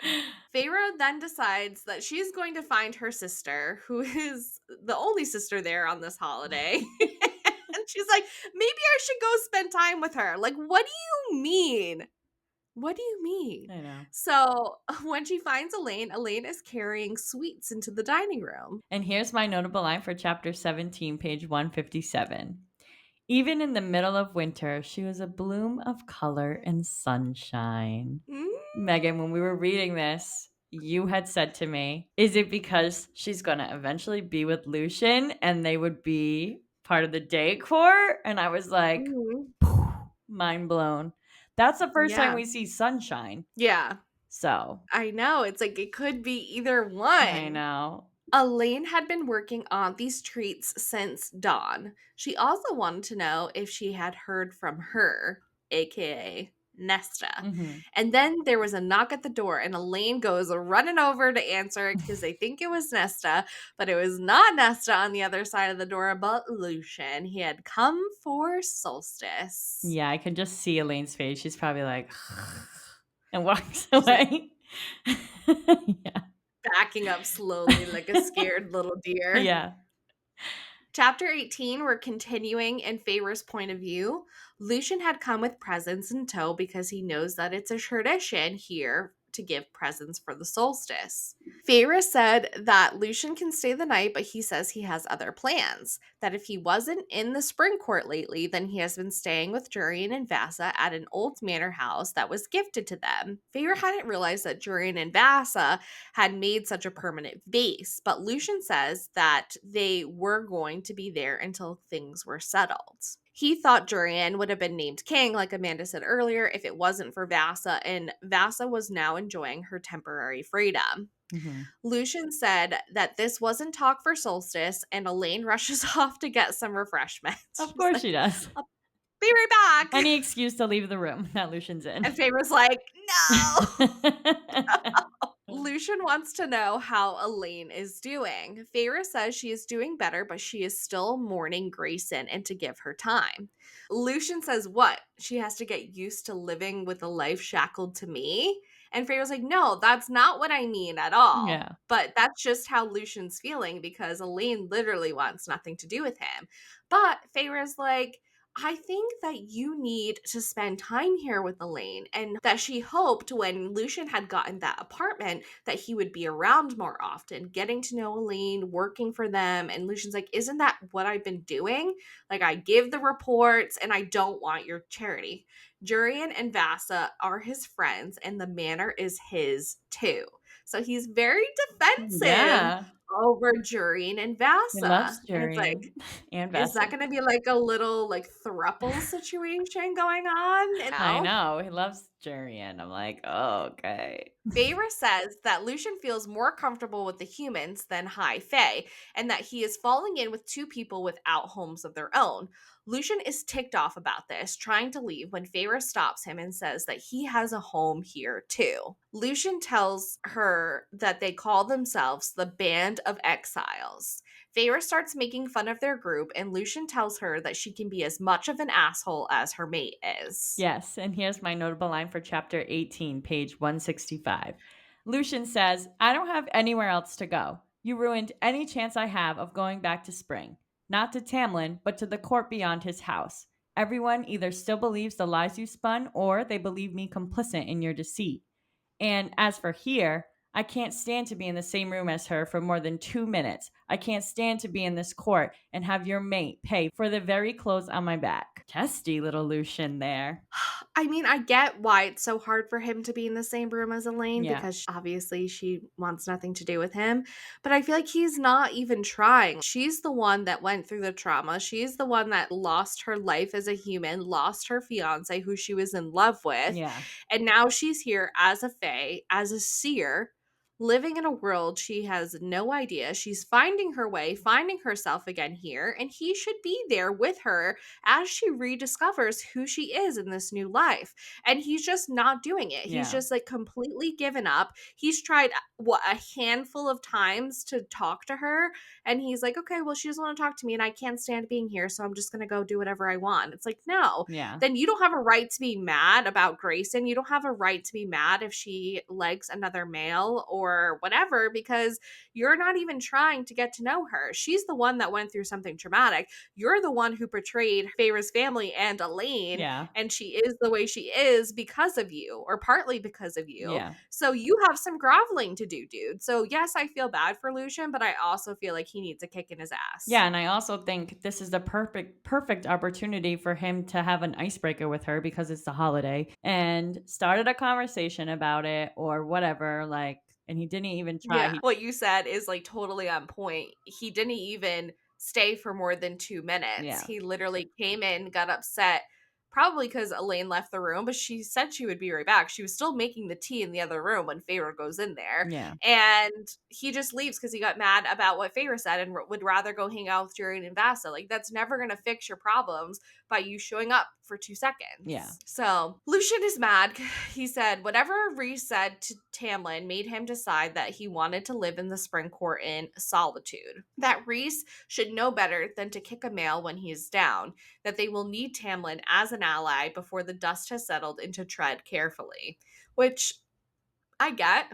Pharaoh then decides that she's going to find her sister, who is the only sister there on this holiday. And she's like, maybe I should go spend time with her. Like, what do you mean? What do you mean? I know. So when she finds Elaine, Elaine is carrying sweets into the dining room. And here's my notable line for chapter 17, page 157. Even in the middle of winter, she was a bloom of color and sunshine. Mm, Megan, when we were reading this, you had said to me, is it because she's going to eventually be with Lucian and they would be part of the day court? And I was like, mhm. mind blown. That's the first time Yeah. we see sunshine. Yeah. So, I know. It's like it could be either I one. know. Elaine had been working on these treats since dawn. She also wanted to know if she had heard from her, aka Nesta. Hmm. And then there was a knock at the door, and Elaine goes running over to answer it because they think it was Nesta, but it was not Nesta on the other side of the door, but Lucian. He had come for Solstice. Yeah, I can just see Elaine's face. She's probably like, and walks She's like away. Yeah. backing up slowly like a scared little deer. Yeah. Chapter 18, we're continuing in Favor's point of view. Lucian had come with presents in tow because he knows that it's a tradition here to give presents for the solstice. Feyre said that Lucian can stay the night, but he says he has other plans. That if he wasn't in the spring court lately, then he has been staying with Jurian and Vassa at an old manor house that was gifted to them. Feyre hadn't realized that Jurian and Vassa had made such a permanent base, but Lucian says that they were going to be there until things were settled. He thought Jurian would have been named king, like Amanda said earlier, if it wasn't for Vassa, and Vassa was now enjoying her temporary freedom. Hmm. Lucian said that this wasn't talk for solstice, and Elaine rushes off to get some refreshments. Of She's course like, she does. I'll be right back. Any excuse to leave the room that Lucian's in. And Faye was like, no. Lucian wants to know how Elaine is doing. Feyre says she is doing better, but she is still mourning Grayson and to give her time. Lucian says, what? She has to get used to living with a life shackled to me? And Feyre's like, no, that's not what I mean at all. Yeah. But that's just how Lucian's feeling because Elaine literally wants nothing to do with him. But Feyre's like, I think that you need to spend time here with Elaine, and that she hoped when Lucian had gotten that apartment that he would be around more often, getting to know Elaine, working for them. And Lucian's like, isn't that what I've been doing? Like, I give the reports and I don't want your charity. Jurian and Vassa are his friends, and the manor is his too. So he's very defensive Yeah. over Jurian and He Vassa. loves And it's like, Jurian and is that Vessa. gonna be like a little like thruple situation going on? You I know? know. He loves Jurian. I'm like, oh, okay. Feyre says that Lucian feels more comfortable with the humans than High Fae, and that he is falling in with two people without homes of their own. Lucian is ticked off about this, trying to leave when Feyre stops him and says that he has a home here too. Lucian tells her that they call themselves the Band of Exiles. Feyre starts making fun of their group, and Lucian tells her that she can be as much of an asshole as her mate is. Yes, and here's my notable line for chapter 18, page 165. Lucian says, I don't have anywhere else to go. You ruined any chance I have of going back to spring. Not to Tamlin, but to the court beyond his house. Everyone either still believes the lies you spun, or they believe me complicit in your deceit. And as for here, I can't stand to be in the same room as her for more than 2 minutes. I can't stand to be in this court and have your mate pay for the very clothes on my back. Testy little Lucian there. I mean, I get why it's so hard for him to be in the same room as Elaine Yeah. because obviously she wants nothing to do with him. But I feel like he's not even trying. She's the one that went through the trauma. She's the one that lost her life as a human, lost her fiance who she was in love with. Yeah. And now she's here as a fae, as a seer, living in a world she has no idea. She's finding her way, finding herself again here. And he should be there with her as she rediscovers who she is in this new life. And he's just not doing it. He's Yeah. just like completely given up. He's tried what a handful of times to talk to her and he's like, "Okay, well she doesn't want to talk to me and I can't stand being here, so I'm just going to go do whatever I want." It's like, "No. Yeah. Then you don't have a right to be mad about Grayson. You don't have a right to be mad if she likes another male or whatever because you're not even trying to get to know her. She's the one that went through something traumatic. You're the one who betrayed Feyre's family and Elaine, Yeah. and she is the way she is because of you, or partly because of you. Yeah. So you have some groveling to do, dude." So yes, I feel bad for Lucian, but I also feel like he needs a kick in his ass. Yeah, and I also think this is the perfect opportunity for him to have an icebreaker with her because it's the holiday and started a conversation about it or whatever, like, and he didn't even try. Yeah. What you said is like totally on point. He didn't even stay for more than 2 minutes. Yeah. He literally came in, got upset, probably because Elaine left the room, but she said she would be right back. She was still making the tea in the other room when Feyre goes in there. Yeah. And he just leaves because he got mad about what Feyre said and would rather go hang out with Jurian and Vasa. Like, that's never going to fix your problems by you showing up for 2 Yeah. seconds. So Lucian is mad. He said whatever Rhys said to Tamlin made him decide that he wanted to live in the Spring Court in solitude. That Rhys should know better than to kick a male when he is down. That they will need Tamlin as an ally before the dust has settled and to tread carefully. Which I get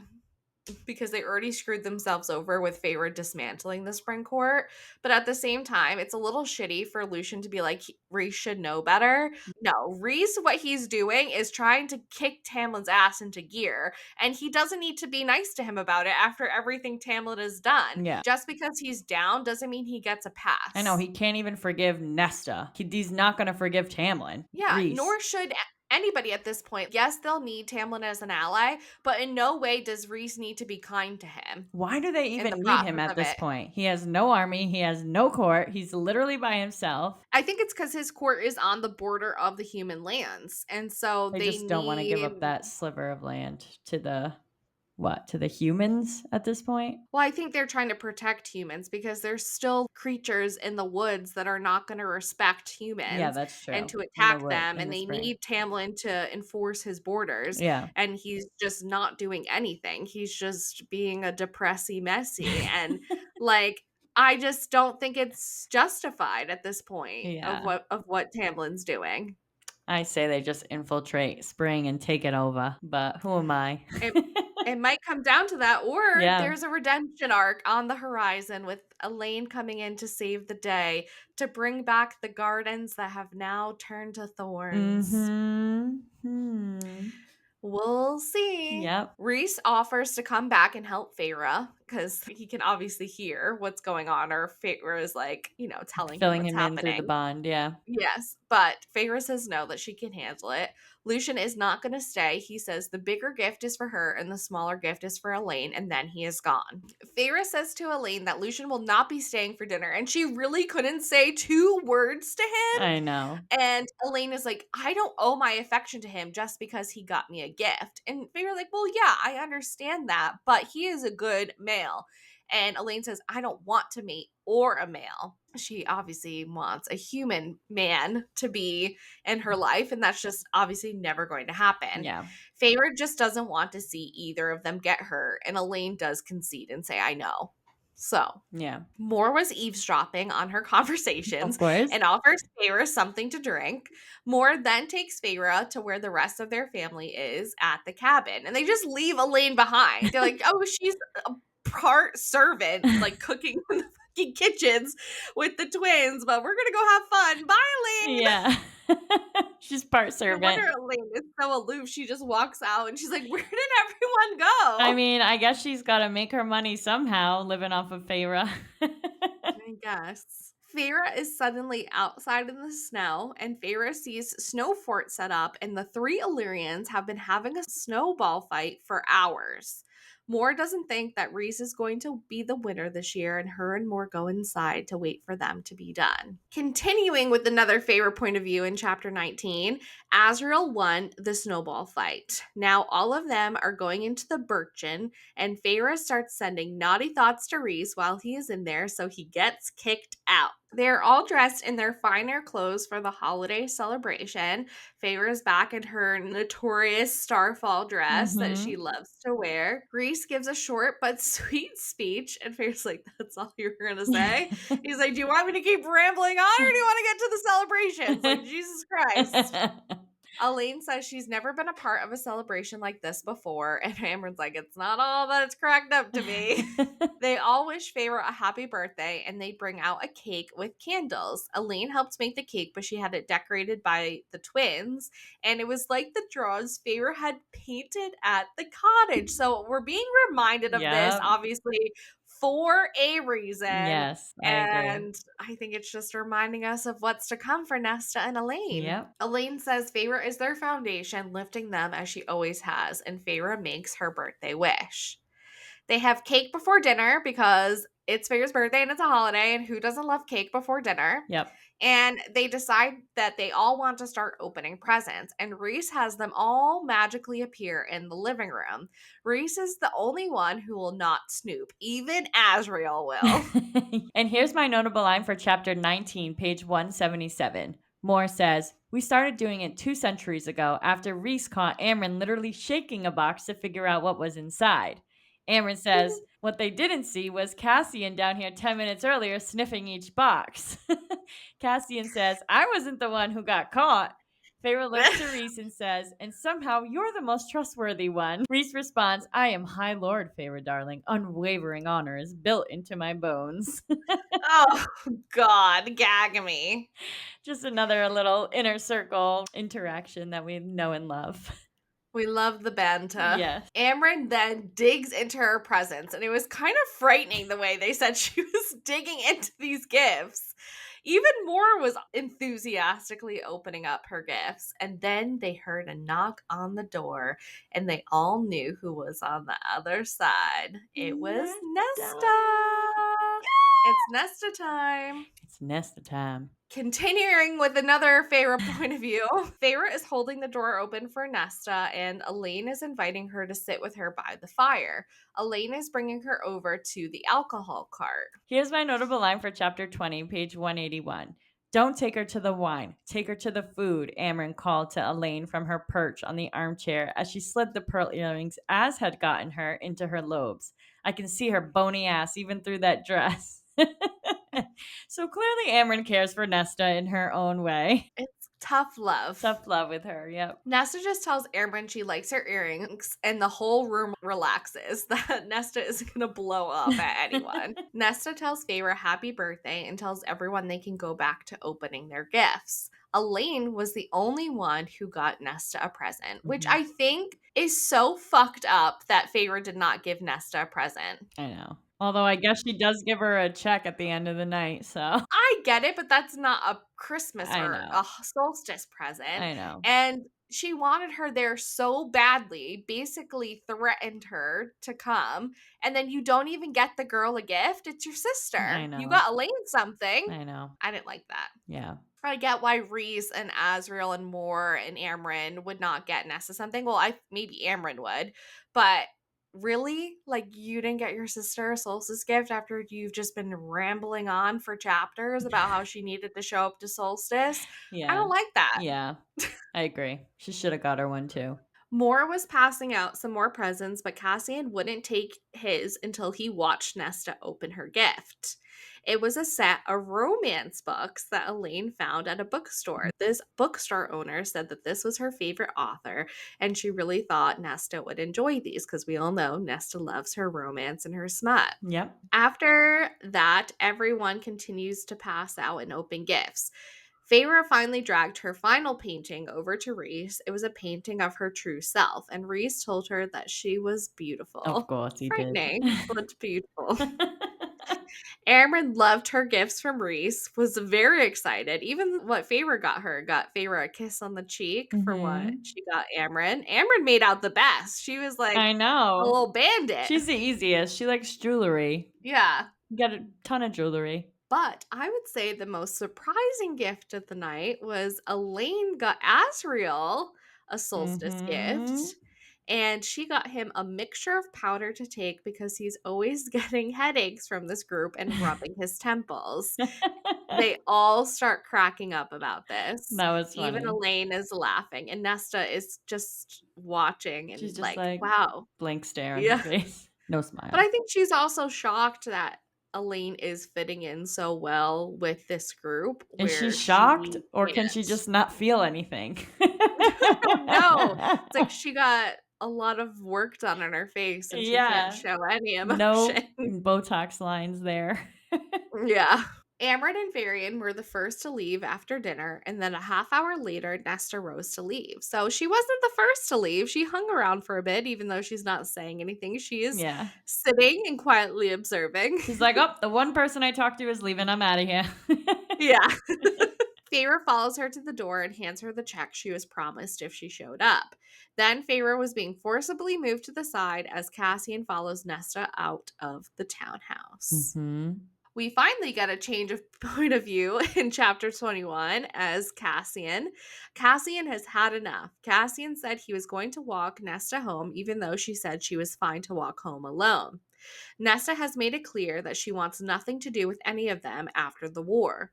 because they already screwed themselves over with Feyre dismantling the Spring Court. But at the same time, it's a little shitty for Lucian to be like, Rhys should know better. No, Rhys, what he's doing is trying to kick Tamlin's ass into gear. And he doesn't need to be nice to him about it after everything Tamlin has done. Yeah. Just because he's down doesn't mean he gets a I know pass. he can't even forgive Nesta. He's not going to forgive Tamlin. Yeah, Reese. nor should anybody at this point. Yes, they'll need Tamlin as an ally, but in no way does Rhys need to be kind to him Why do they in the even need him process at of this it. point? He has no army. He has no court. He's literally by himself. I think it's because his court is on the border of the human lands. And so They they just don't want to give need. up that sliver of land to the what? To the humans at this point? Well, I think they're trying to protect humans because there's still creatures in the woods that are not going to respect Yeah, humans that's and true. to In the attack wood, them. in And the they spring. need Tamlin to enforce his borders. Yeah. And he's just not doing anything. He's just being a depressy messy. And like, I just don't think it's justified at this point Yeah. of what Tamlin's doing. I say they just infiltrate spring and take it over, but who am I? It it might come down to that, or Yeah. there's a redemption arc on the horizon with Elaine coming in to save the day, to bring back the gardens that have now turned to thorns. Mhm. Hmm. We'll see. Yep. Reese offers to come back and help Feyre because he can obviously hear what's going on, or Feyre is like, telling him Filling what's him in through the happening. bond, yeah. Yes, but Feyre says no, that she can handle it. Lucian is not going to stay. He says the bigger gift is for her and the smaller gift is for Elaine, and then he is gone. Feyre says to Elaine that Lucian will not be staying for dinner, and she really couldn't say 2 words to him. I know. And Elaine is like, I don't owe my affection to him just because he got me a gift. And Feyre like, well, yeah, I understand that, but he is a good male. And Elaine says, I don't want to mate or a male. She obviously wants a human man to be in her life, and that's just obviously never going to happen. Yeah. Feyre just doesn't want to see either of them get hurt, and Elaine does concede and say, I know. So Yeah. Moore was eavesdropping on her Of conversations course. and offers Feyre something to drink. Moore then takes Feyre to where the rest of their family is at the cabin, and they just leave Elaine behind. They're like, oh, she's a part servant, like cooking in the fucking kitchens with the twins, but we're gonna go have fun. Bye, Elaine. Yeah. She's part No wonder servant. Elaine is so aloof. She just walks out and she's like, where did everyone I go? mean, I guess she's gotta make her money somehow living off of Feyre. I guess. Feyre is suddenly outside in the snow, and Feyre sees snow fort set up, and the three Illyrians have been having a snowball fight for hours. Moore doesn't think that Reese is going to be the winner this year, and her and Moore go inside to wait for them to be done. Continuing with another Feyre point of view in chapter 19, Azriel won the snowball fight. Now all of them are going into the Birchen, and Feyre starts sending naughty thoughts to Reese while he is in there, so he gets kicked out. They're all dressed in their finer clothes for the holiday celebration. Feyre is back in her notorious starfall dress that she Mhm. loves to wear. Reese gives a short but sweet speech, and Feyre's like, "That's all you were gonna say?" He's like, "Do you want me to keep rambling on, or do you want to get to the celebrations?" Like, Jesus Christ. Elaine says she's never been a part of a celebration like this before, and Amber's like, "It's not all that it's cracked up to be." They all wish Feyre a happy birthday, and they bring out a cake with candles. Elaine helped make the cake, but she had it decorated by the twins, and it was like the drawings Feyre had painted at the cottage. So we're being reminded of this, Yep. obviously, for a reason. Yes, I agree. And I think it's just reminding us of what's to come for Nesta and Elaine. Yep. Elaine says Feyre is their foundation, lifting them as she always has, and Feyre makes her birthday wish. They have cake before dinner because it's Feyre's birthday and it's a holiday, and who doesn't love cake before dinner? Yep. And they decide that they all want to start opening presents, and Reese has them all magically appear in the living room. Reese is the only one who will not snoop, even Asriel will. And here's my notable line for chapter 19, page 177. Moore says, "We started doing it 2 centuries ago after Reese caught Amryn literally shaking a box to figure out what was inside." Amryn says, "What they didn't see was Cassian down here 10 minutes earlier sniffing each box." Cassian says, "I wasn't the one who got caught." Feyre looks to Reese and says, "And somehow you're the most trustworthy one." Reese responds, "I am High Lord, Feyre darling. Unwavering honor is built into my bones." Oh, God, gag me. Just another little inner circle interaction that we know and love. We love the banta. Yes. Amryn then digs into her presents, and it was kind of frightening the way they said she was digging into these gifts. Even Moore was enthusiastically opening up her gifts, and then they heard a knock on the door, and they all knew who was on the other side. It was Nesta. Nesta. It's Nesta time. It's Nesta time. Continuing with another Feyre point of view, Feyre is holding the door open for Nesta, and Elaine is inviting her to sit with her by the fire. Elaine is bringing her over to the alcohol cart. Here's my notable line for chapter 20, page 181. "Don't take her to the wine. Take her to the food," Amryn called to Elaine from her perch on the armchair as she slid the pearl earrings Az had gotten her into her lobes. "I can see her bony ass even through that dress." So clearly Amryn cares for Nesta in her own way. It's tough love. Tough love with her, yep. Nesta just tells Amryn she likes her earrings, and the whole room relaxes that Nesta isn't going to blow up at anyone. Nesta tells Feyre happy birthday and tells everyone they can go back to opening their gifts. Elaine was the only one who got Nesta a present, which Mhm. I think is so fucked up that Feyre did not give Nesta a present. I know. Although I guess she does give her a check at the end of the night, so I get it, but that's not a Christmas I or a know. solstice present. I know. And she wanted her there so badly, basically threatened her to come. And then you don't even get the girl a gift. It's your I sister. You know. got Elaine something. I know. I didn't like that. Yeah. I get why Reese and Azriel and Moore and Amryn would not get Nessa something. Well, I maybe Amryn would, but really, like you didn't get your sister a solstice gift after you've just been rambling on for chapters about how she needed to show up to solstice. I Yeah. don't like that. Yeah. I agree. She should have got her one too. Moore was passing out some more presents, but Cassian wouldn't take his until he watched Nesta open her gift. It was a set of romance books that Elaine found at a bookstore. This bookstore owner said that this was her favorite author, and she really thought Nesta would enjoy these because we all know Nesta loves her romance and her smut. Yep. After that, everyone continues to pass out and open gifts. Feyre finally dragged her final painting over to Reese. It was a painting of her true self, and Reese told her that she was Of beautiful. course he did. Frightening, but beautiful. Erin loved her gifts from Reese, was very excited. Even what Feyre got her, got Feyre a kiss on the cheek for what Mhm. she got Amryn. Amryn made out the best. She was like I a know. little bandit. She's the easiest. She likes jewelry. Yeah. Got a ton of jewelry. But I would say the most surprising gift of the night was Elaine got Asriel a solstice Mhm. gift. And she got him a mixture of powder to take because he's always getting headaches from this group and rubbing his temples. They all start cracking up about this. That was Even funny. Elaine is laughing, and Nesta is just watching She's and just like, like wow. blank stare on her Yeah. face. No But smile. I think she's also shocked that Elaine is fitting in so well with this group Is she where shocked she or can she can't. just not feel anything? No, it's like she got a lot of work done on her face and she can't Yeah. show any No emotion. Botox lines there. Yeah. Amryn and Varian were the first to leave after dinner, and then a half hour later, Nesta rose to leave. So she wasn't the first to leave. She hung around for a bit, even though she's not saying anything. She is Yeah. sitting and quietly observing. She's like, "Oh, the one person I talked to is leaving. I'm out of here." Yeah. Feyre follows her to the door and hands her the check she was promised if she showed up. Then Feyre was being forcibly moved to the side as Cassian follows Nesta out of the townhouse. Mhm. We finally get a change of point of view in chapter 21 as Cassian. Cassian has had enough. Cassian said he was going to walk Nesta home, even though she said she was fine to walk home alone. Nesta has made it clear that she wants nothing to do with any of them after the war.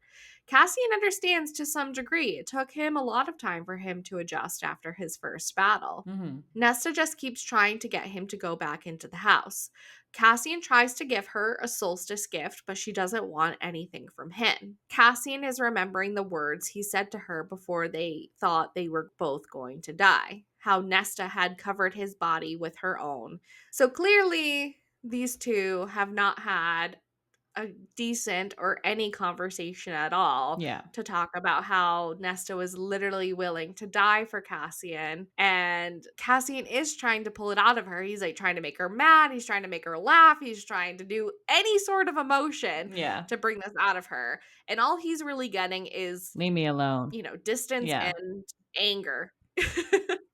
Cassian understands to some degree. It took him a lot of time for him to adjust after his first battle. Mhm. Nesta just keeps trying to get him to go back into the house. Cassian tries to give her a solstice gift, but she doesn't want anything from him. Cassian is remembering the words he said to her before they thought they were both going to die. How Nesta had covered his body with her own. So clearly, these two have not had a decent or any conversation at all Yeah. to talk about how Nesta was literally willing to die for Cassian. And Cassian is trying to pull it out of her. He's like trying to make her mad. He's trying to make her laugh. He's trying to do any sort of emotion Yeah. to bring this out of her. And all he's really getting is, Leave me alone. distance Yeah. and anger.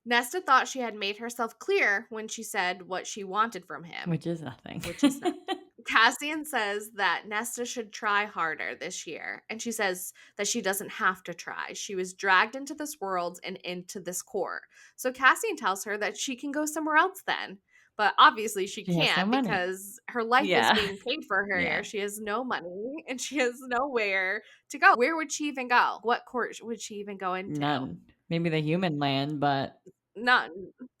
Nesta thought she had made herself clear when she said what she wanted from him, Which is nothing. which is not. Cassian says that Nesta should try harder this year, and she says that she doesn't have to try. She was dragged into this world and into this court. So Cassian tells her that she can go somewhere else then. But obviously she She has no can't money. because her life is Yeah. being paid for her here. Yeah. She has no money and she has nowhere to go. Where would she even go? What court would she even go into? None. Maybe the human land, but None.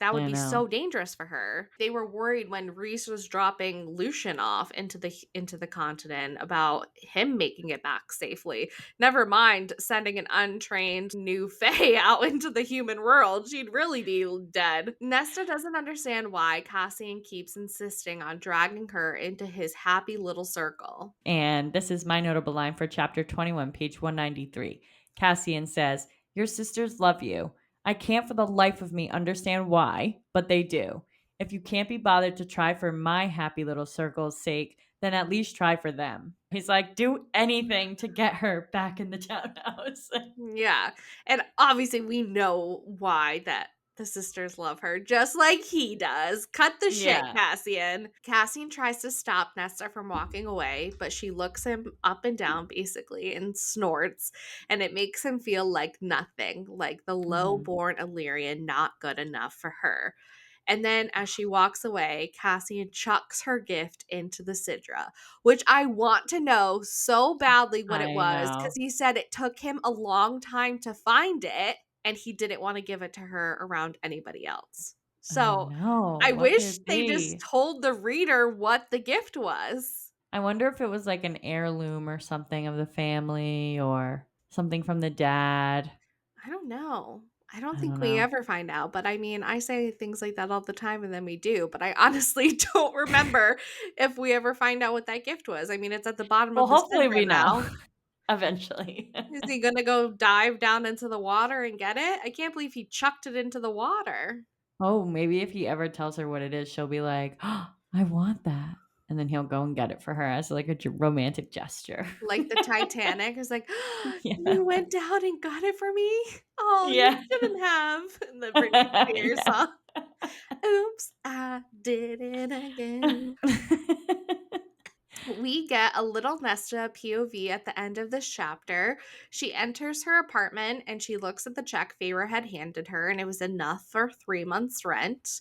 That would I be know. so dangerous for her. They were worried when Reese was dropping Lucian off into the continent about him making it back safely. Never mind sending an untrained new Fae out into the human world. She'd really be dead. Nesta doesn't understand why Cassian keeps insisting on dragging her into his happy little circle. And this is my notable line for chapter 21, page 193. Cassian says, "Your sisters love you. I can't for the life of me understand why, but they do. If you can't be bothered to try for my happy little circle's sake, then at least try for them." He's like, do anything to get her back in the townhouse. Yeah. And obviously we know why that the sisters love her, just like he does. Cut the shit, Yeah. Cassian. Cassian tries to stop Nesta from walking away, but she looks him up and down basically and snorts, and it makes him feel like nothing, like the low Mhm. born Illyrian not good enough for her. And then as she walks away, Cassian chucks her gift into the Sidra, which I want to know so badly what it I was because know. he said it took him a long time to find it and he didn't want to give it to her around anybody else. I So know. I What could wish it they just be? told the reader what the gift was. I wonder if it was like an heirloom or something of the family or something from the dad. I don't know. I don't I don't think we know. ever find out, but I mean, I say things like that all the time and then we do, but I honestly don't remember if we ever find out what that gift was. I mean, it's at the bottom Well, of the hopefully Sidra we know now. eventually. Is he gonna go dive down into the water and get it? I can't believe he chucked it into the water. Oh, maybe if he ever tells her what it is, she'll be like, "Oh, I want that." and then he'll go and get it for her as, like, a romantic gesture. Like the Titanic is like, Yeah. "You went down and got it for me? Oh, you Yeah. shouldn't have." And the Britney Spears Yeah. song. Oops, I did it again. We get a little Nesta POV at the end of this chapter. She enters her apartment and she looks at the check Feyre had handed her, and it was enough for 3 months' rent.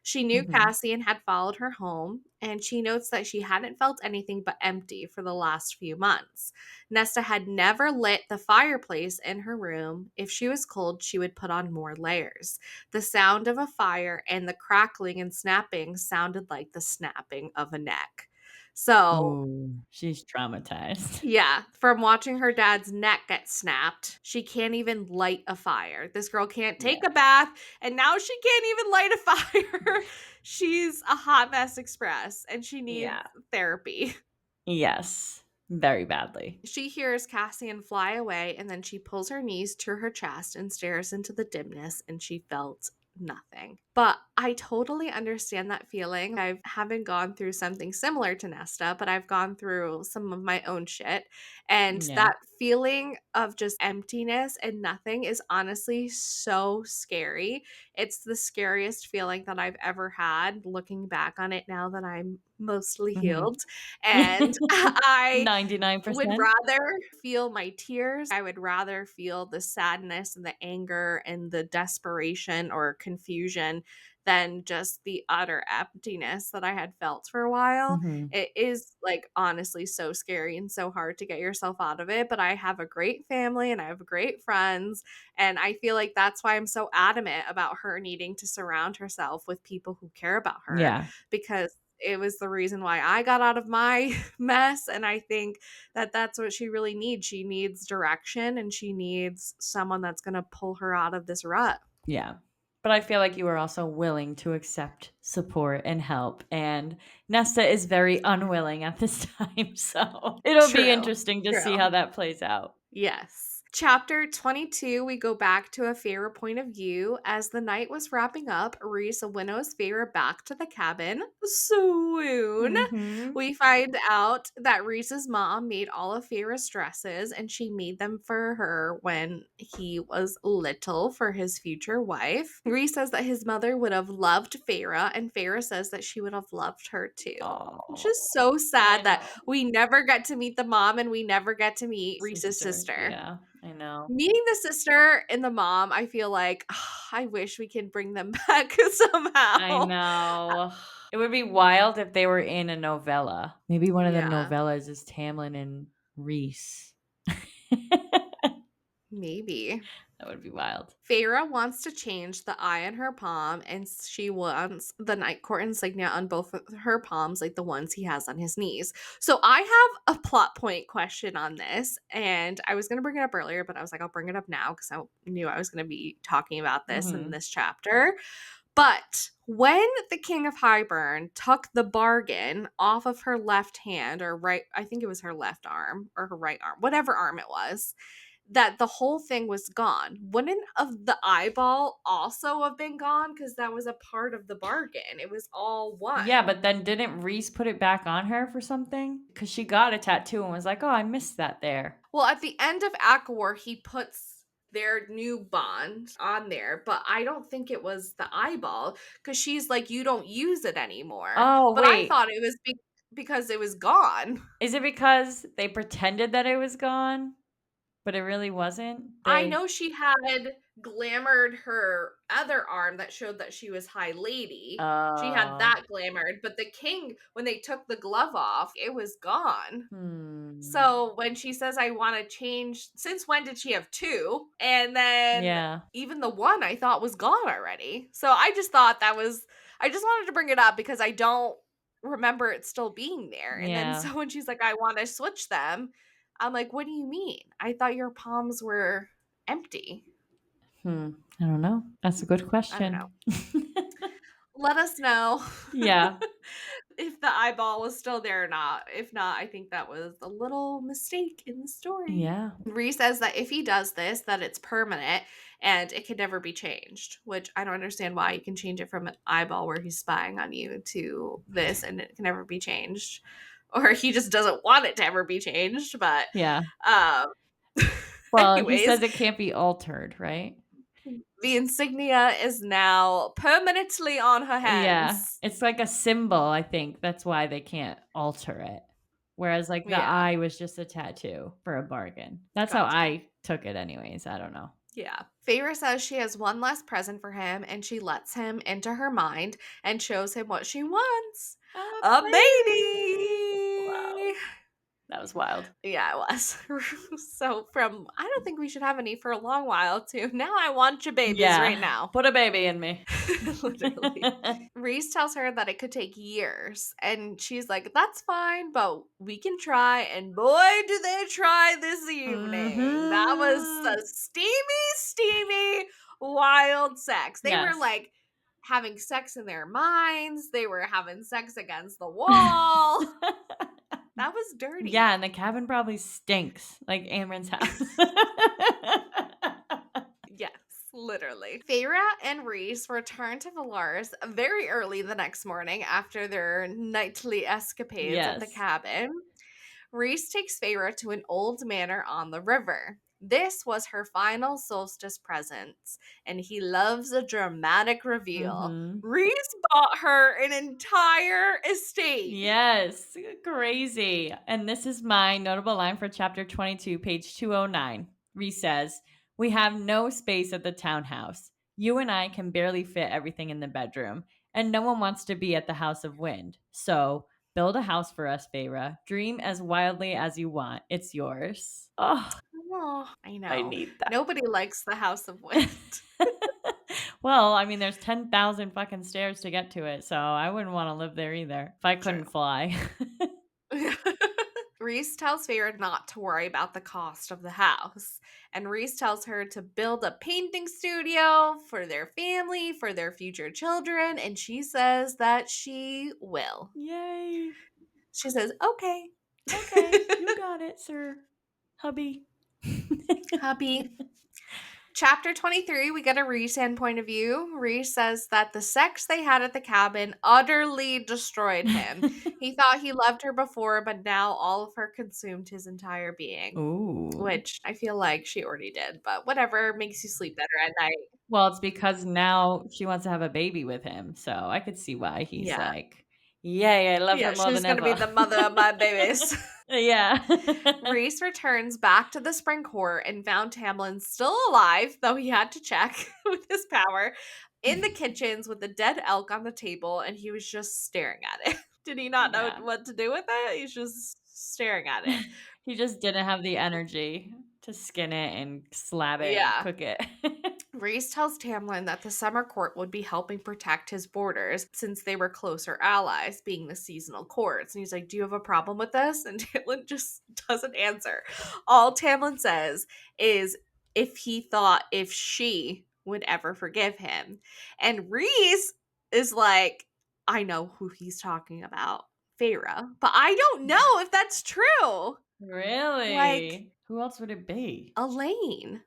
She knew Mhm. Cassian had followed her home, and she notes that she hadn't felt anything but empty for the last few months. Nesta had never lit the fireplace in her room. If she was cold, she would put on more layers. The sound of a fire and the crackling and snapping sounded like the snapping of a neck. So, Ooh, she's traumatized. yeah, from watching her dad's neck get snapped, she can't even light a fire. This girl can't take Yeah. a bath, and now she can't even light a fire. She's a hot mess express, and she needs Yeah. therapy. Yes. Very badly. She hears Cassian fly away, and then she pulls her knees to her chest and stares into the dimness, and she felt nothing. But I totally understand that feeling. I haven't gone through something similar to Nesta, but I've gone through some of my own shit. And Yeah. that feeling of just emptiness and nothing is honestly so scary. It's the scariest feeling that I've ever had looking back on it now that I'm mostly Mhm. healed. And I would 99%? rather feel my tears. I would rather feel the sadness and the anger and the desperation or confusion than just the utter emptiness that I had felt for a while. Mhm. It is like honestly so scary and so hard to get yourself out of it. But I have a great family and I have great friends. And I feel like that's why I'm so adamant about her needing to surround herself with people who care about her Yeah. because it was the reason why I got out of my mess. And I think that that's what she really needs. She needs direction and she needs someone that's going to pull her out of this rut. Yeah. But I feel like you are also willing to accept support and help, and Nesta is very unwilling at this time, so it'll be True. interesting to see True. how that plays out. Yes. Chapter 22, we go back to a Feyre point of view. As the night was wrapping up, Rhys winnows Feyre back to the cabin. Swoon. Mhm. We find out that Rhys's mom made all of Feyre's dresses and she made them for her when he was little for his future wife. Rhys says that his mother would have loved Feyre, and Feyre says that she would have loved her too. It's just Oh, so I sad that know. we never get to meet the mom and we never get to meet Reese's Sister, sister. yeah, I know. Meeting the sister and the mom, I feel like I wish we can bring them back I somehow. know. It would be wild if they were in a novella. Maybe one of the Yeah, novellas is Tamlin and Reese. maybe. That would be wild. Feyre wants to change the eye on her palm, and she wants the night court insignia on both of her palms, like the ones he has on his knees. So I have a plot point question on this, and I was going to bring it up earlier, but I was like, I'll bring it up now because I knew I was going to be talking about this in Mhm. this chapter. But when the King of Highburn took the bargain off of her left hand, or right, I think it was her left arm or her right arm, whatever arm it was, that the whole thing was gone. Wouldn't of the eyeball also have been gone? Because that was a part of the bargain. It was all Yeah, one. but then didn't Reese put it back on her for something? Because she got a tattoo and was like, "Oh, I missed that there." Well, at the end of Aquar, he puts their new bond on there, but I don't think it was the eyeball because she's like, you don't use it anymore. Oh, But I wait. thought it was because it was gone. Is it because they pretended that it was gone, but it really wasn't? I They know she had glamoured her other arm that showed that she was High Lady. She had Oh. that glamoured, but the king, when they took the glove off, it was gone. Hmm. So when she says, I want to change, since when did she have two? And then Yeah. even the one I thought was gone already. So I just thought that was, I just wanted to bring it up because I don't remember it still being there. And then Yeah. so when she's like, I want to switch them, I'm like, what do you mean? I thought your palms were empty. Hmm. I don't know. That's a good I don't know. question. Let us know. Yeah. if the eyeball was still there or not. If not, I think that was a little mistake in the story. Yeah. Ree says that if he does this, that it's permanent and it can never be changed, which I don't understand why you can change it from an eyeball where he's spying on you to this and it can never be changed. Or he just doesn't want it to ever be changed. But Yeah. um Well, he anyways, says it can't be altered, right? the insignia is now permanently on her Yeah. hands. It's like a symbol, I think. That's why they can't alter it. Whereas, like, the Yeah, eye was just a tattoo for a bargain. That's how gotcha. I took it anyways, I don't know. Yeah. Feyre says she has one last present for him and she lets him into her mind and shows him what she wants. A A baby! baby. Wow. That was wild. Yeah, it was. So from I don't think we should have any for a long while to now I want your babies right Yeah. now. Put a baby in me. Literally. Reese tells her that it could take years, and she's like, "That's fine, but we can try." And boy, do they try this evening! That was a Mhm. steamy, wild sex. They were Yes. like having sex in their minds. They were having sex against the wall. That was Yeah, dirty. and the cabin probably stinks like Amren's house. Yes, literally. Feyre and Reese return to Valaris very early the next morning after their nightly escapades at the Yes. cabin. Reese takes Feyre to an old manor on the river. This was her final solstice present, and he loves a dramatic reveal. Mhm. Reese bought her an entire estate. Yes, crazy. And this is my notable line for chapter 22, page 209. Reese says, "We have no space at the townhouse. You and I can barely fit everything in the bedroom, and no one wants to be at the House of Wind. So build a house for us, Feyre. Dream as wildly as you want. It's yours." Oh, Oh, I I know. need that. Nobody likes the House of Wind. Well, I mean, there's 10,000 fucking stairs to get to it, so I wouldn't wanna live there either if I couldn't True. fly. Reese tells Feyre not to worry about the cost of the house. And Reese tells her to build a painting studio for their family, for their future children. And she says that she will. Yay. She says, okay. Okay, you got it, sir. Hubby. Hubby. Chapter 23, we get a Reese point of view. Reese says that the sex they had at the cabin utterly destroyed him. He thought he loved her before, but now all of her consumed his entire being. Ooh. Which I feel like she already did, but whatever makes you sleep better at night. Well, it's because now she wants to have a baby with him, so I could see why he's Yeah. like, "Yay, I love her Yeah, more she's than gonna be ever." the mother of my babies. Yeah. Reese returns back to the spring court and found Tamlin still alive, though he had to check with his power, in the kitchens with the dead elk on the table, and he was just staring at it. Did he not know Yeah. what to do with it? He's just staring at it. He just didn't have the energy to skin it and slab it and Yeah. cook it. Reese tells Tamlin that the summer court would be helping protect his borders since they were closer allies, being the seasonal courts. And he's like, "Do you have a problem with this?" And Tamlin just doesn't answer. All Tamlin says is if she would ever forgive him. And Reese is like, "I know who he's talking about, Feyre, but I don't know if that's true." Like, Really? Who else would it be? Elaine.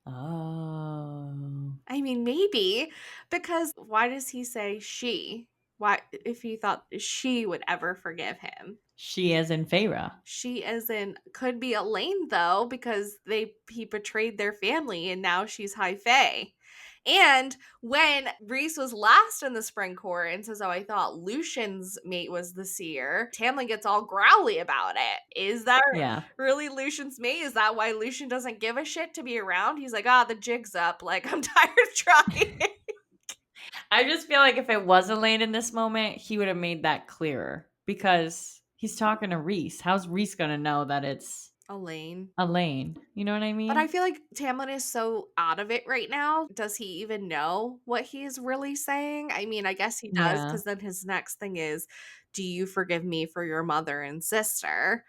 Oh. I mean, maybe because why does he say she? Why, if he thought she would ever forgive him? She as in Feyre. She, as in, could be Elaine though, because he betrayed their family, and now she's High Fae. And when Reese was last in the spring court and says, "Oh, I thought Lucian's mate was the seer," Tamlin gets all growly about it. Is that Yeah. really Lucian's mate? Is that why Lucian doesn't give a shit to be around? He's like, "Ah, the jig's up. Like, I'm tired of trying." I just feel like if it was Elaine in this moment, he would have made that clearer because he's talking to Reese. How's Reese going to know that it's Elaine. Elaine? You know what I But I mean? feel like Tamlin is so out of it right now. Does he even know what he's really saying? I mean, I guess he does, Yeah. because then his next thing is, "Do you forgive me for your mother and sister?"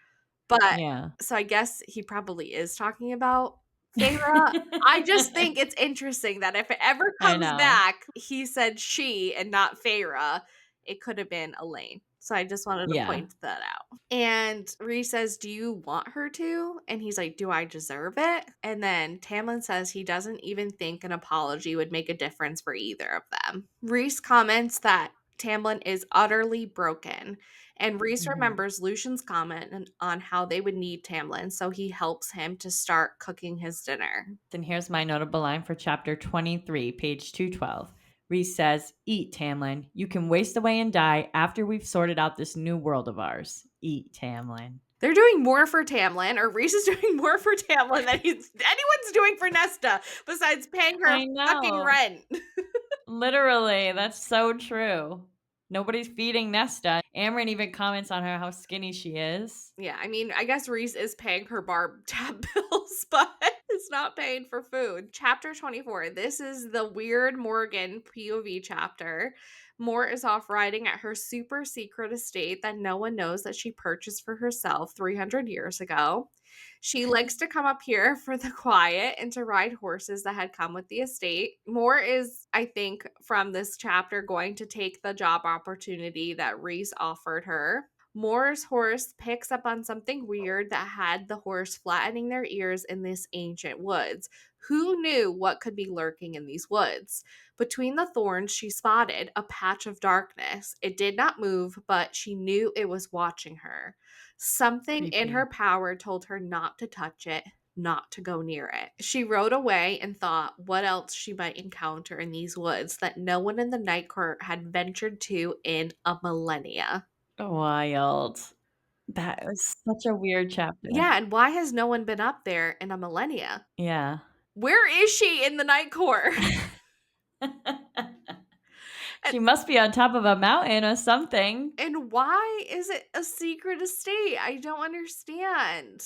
But Yeah. so I guess he probably is talking about Feyre. I just think it's interesting that if it ever I comes know. back, he said she and not Feyre. It could have been Elaine. So I just wanted to Yeah. point that out. And Reese says, "Do you want her to?" And he's like, "Do I deserve it?" And then Tamlin says he doesn't even think an apology would make a difference for either of them. Reese comments that Tamlin is utterly broken. And Reese Mhm. remembers Lucian's comment on how they would need Tamlin, so he helps him to start cooking his dinner. Then here's my notable line for chapter 23, page 212. Reese says, "Eat, Tamlin. You can waste away and die after we've sorted out this new world of ours. Eat, Tamlin." They're doing more for Tamlin, or Reese is doing more for Tamlin than anyone's doing for Nesta besides paying her I fucking know. rent. Literally, that's so true. Nobody's feeding Nesta. Amryn even comments on her how skinny she is. Yeah, I mean, I guess Reese is paying her barb tab bills, but it's not paying for food. Chapter 24. This is the weird Morgan POV chapter. Moore is off riding at her super secret estate that no one knows that she purchased for herself 300 years ago. She likes to come up here for the quiet and to ride horses that had come with the estate. Moore is, I think, from this chapter going to take the job opportunity that Reese offered her. Moore's horse picks up on something weird that had the horse flattening their ears in this ancient woods. Who knew what could be lurking in these woods? Between the thorns, she spotted a patch of darkness. It did not move, but she knew it was watching her. Something in her Creepy. power told her not to touch it, not to go near it. She rode away and thought what else she might encounter in these woods that no one in the night court had ventured to in a millennia. Wild. That was such a weird chapter. Yeah, and why has no one been up there in a millennia? Yeah. Where is she in the night court? and, She must be on top of a mountain or something. and why is it a secret estate? I don't understand.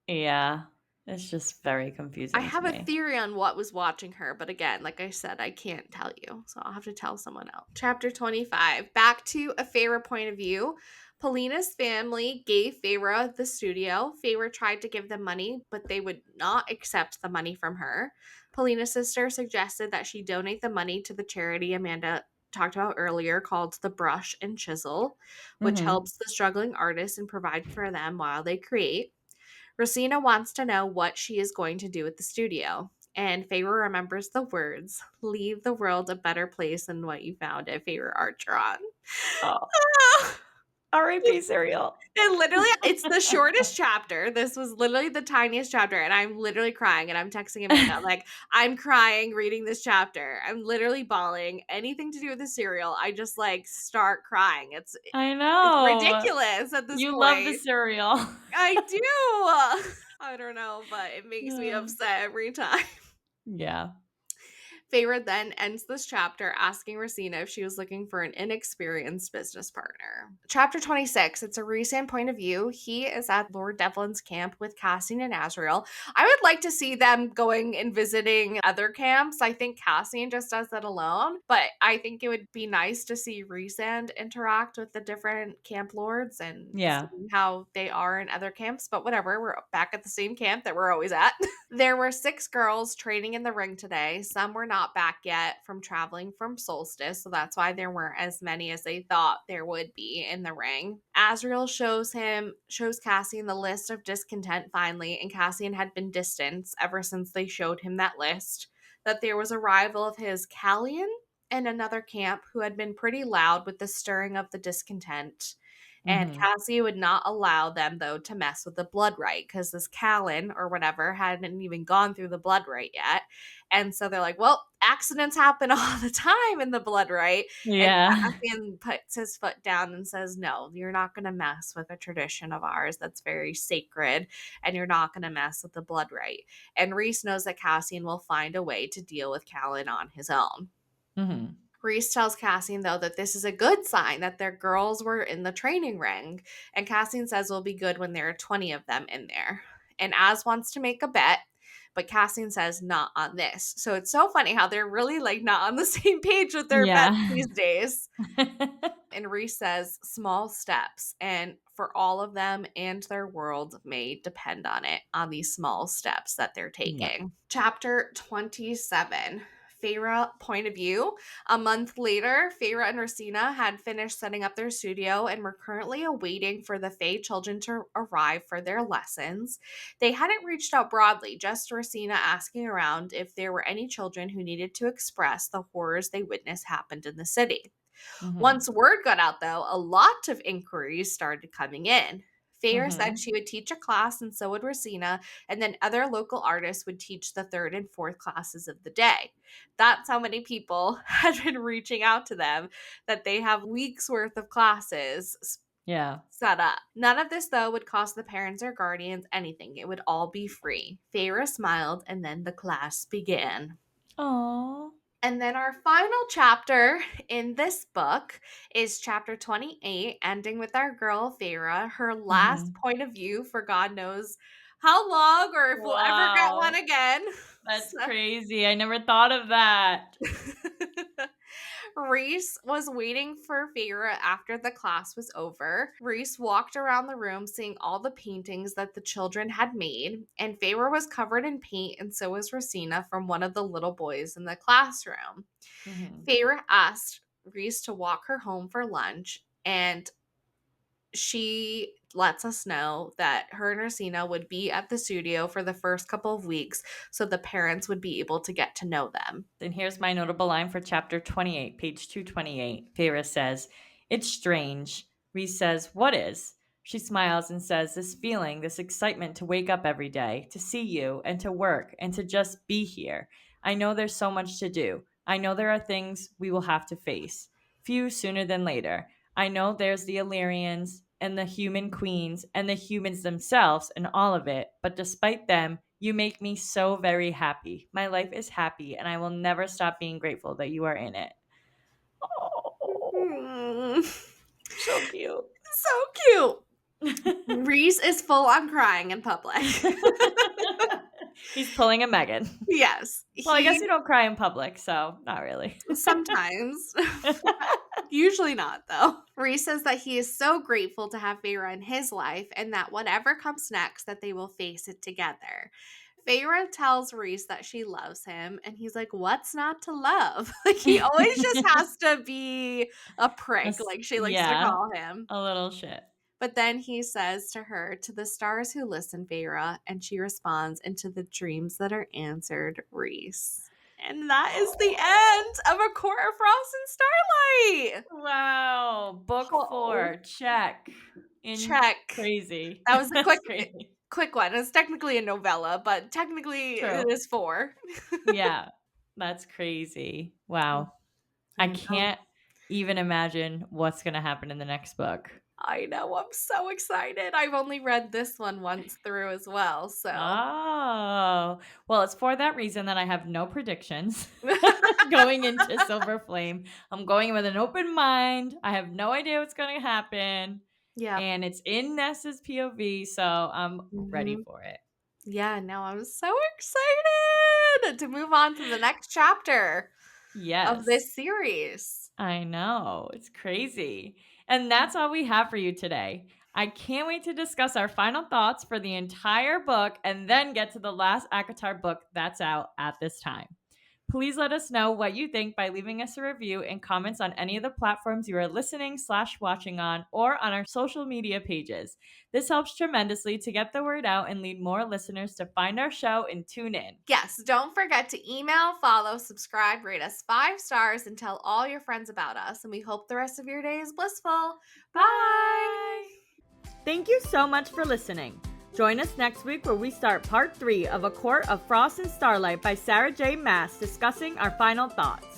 Yeah. It's just very I confusing to have a me. theory on what was watching her, but again, like I said, I can't tell you. So I'll have to tell someone else. Chapter 25. Back to a Feyre point of view. Polina's family gave Feyre the studio. Feyre tried to give them money, but they would not accept the money from her. Polina's sister suggested that she donate the money to the charity Amanda talked about earlier called the Brush and Chisel, which Mhm. helps the struggling artists and provide for them while they create. Rosina wants to know what she is going to do with the studio. And Feyre remembers the words, "Leave the world a better place than what you found it, Feyre Archeron." Oh, Ah, R.I.P. cereal. it's the shortest chapter. This was literally the tiniest chapter, and I'm literally crying. And I'm texting Amanda, I'm like, I'm crying reading this chapter. I'm literally bawling. Anything to do with the cereal, I just like start crying. I It's know. ridiculous at this You love the point. cereal. I do. I don't know, but it makes me Yeah. upset every time. Yeah. Feyre then ends this chapter asking Rosina if she was looking for an inexperienced business partner. Chapter 26, it's a recent point of view. He is at Lord Devlin's camp with Cassian and Azriel. I would like to see them going and visiting other camps. I think Cassian just does that alone, but I think it would be nice to see Rhysand interact with the different camp lords and see Yeah. how they are in other camps. But whatever, we're back at the same camp that we're always at. There were 6 girls training in the ring today. Some were not back yet from traveling from Solstice, so that's why there weren't as many as they thought there would be in the ring. Azriel shows Cassian the list of discontent finally, and Cassian had been distanced ever since they showed him that list. That there was a rival of his, Callian, in another camp who had been pretty loud with the stirring of the discontent. And Mhm. Cassie would not allow them, though, to mess with the blood rite because this Callan or whatever hadn't even gone through the blood rite yet. And so they're like, well, accidents happen all the time in the blood rite. And Yeah. Cassian puts his foot down and says, no, you're not going to mess with a tradition of ours that's very sacred. And you're not going to mess with the blood rite. And Reese knows that Cassian will find a way to deal with Callan on his own. Mhm. Reese tells Cassian, though, that this is a good sign that their girls were in the training ring. And Cassian says it'll be good when there are 20 of them in there. And Az wants to make a bet, but Cassian says not on this. So it's so funny how they're really like not on the same page with their bets Yeah. these days. And Reese says small steps, and for all of them and their world may depend on it, on these small steps that they're Yeah. taking. Chapter 27. Feyre point of view. A month later, Feyre and Rosina had finished setting up their studio and were currently awaiting for the Fae children to arrive for their lessons. They hadn't reached out broadly, just Rosina asking around if there were any children who needed to express the horrors they witnessed happened in the city. Mhm. Once word got out, though, a lot of inquiries started coming in. Fair said Mhm. she would teach a class, and so would Rosina, and then other local artists would teach the third and fourth classes of the day. That's how many people had been reaching out to them that they have weeks worth of classes Yeah. set up. None of this, though, would cost the parents or guardians anything. It would all be free. Feyre smiled, and then the class began. Aw. And then our final chapter in this book is chapter 28, ending with our girl Feyre, her last Mhm. point of view for God knows how long or if we'll ever get one Wow. again. That's So- crazy. I never thought of that. Reese was waiting for Feyre after the class was over. Reese walked around the room seeing all the paintings that the children had made, and Feyre was covered in paint, and so was Rosina from one of the little boys in the classroom. Mhm. Feyre asked Reese to walk her home for lunch, and she lets us know that her and Rosina would be at the studio for the first couple of weeks so the parents would be able to get to know them. Then here's my notable line for chapter 28, page 228. Feyre says, "It's strange." Reese says, "What is?" She smiles and says, "This feeling, this excitement to wake up every day, to see you, and to work, and to just be here. I know there's so much to do. I know there are things we will have to face. Few sooner than later. I know there's the Illyrians, and the human queens, and the humans themselves, and all of it. But despite them, you make me so very happy. My life is happy, and I will never stop being grateful that you are in it." Oh, Hmm. so cute. So cute. Reese is full on crying in public. He's pulling a Megan. Yes, Well, I guess he you don't cry in public, so not really. sometimes. Usually not, though. Reese says that he is so grateful to have Feyre in his life and that whatever comes next, that they will face it together. Feyre tells Reese that she loves him, and he's like, "What's not to love?" Like, he always just has to be a prick, like she likes to Yeah, call him. a little shit. But then he says to her, "To the stars who listen, Feyre," and she responds, "Into the dreams that are answered, Reese." And that is the end of A Court of Frost and Starlight. Wow. Book Oh, 4, check. In check. crazy. That was a That's crazy. quick one. It's technically a novella, but technically True. it is four. Yeah, that's crazy. Wow. I I know. can't even imagine what's going to happen in the next book. I know. I'm so excited. I've only read this one once through as well, so. Oh, well, it's for that reason that I have no predictions going into Silver Flame. I'm going with an open mind. I have no idea what's going to happen. Yep. And it's in Nessa's POV, so I'm ready Mhm. for it. Yeah, no, I'm so excited to move on to the next chapter of Yes. this series. I know. It's crazy. And that's all we have for you today. I can't wait to discuss our final thoughts for the entire book and then get to the last ACOTAR book that's out at this time. Please let us know what you think by leaving us a review and comments on any of the platforms you are listening/watching on or on our social media pages. This helps tremendously to get the word out and lead more listeners to find our show and tune in. Yes, don't forget to email, follow, subscribe, rate us 5 stars, and tell all your friends about us. And we hope the rest of your day is blissful. Bye. Bye. Thank you so much for listening. Join us next week where we start part 3 of A Court of Frost and Starlight by Sarah J. Maas, discussing our final thoughts.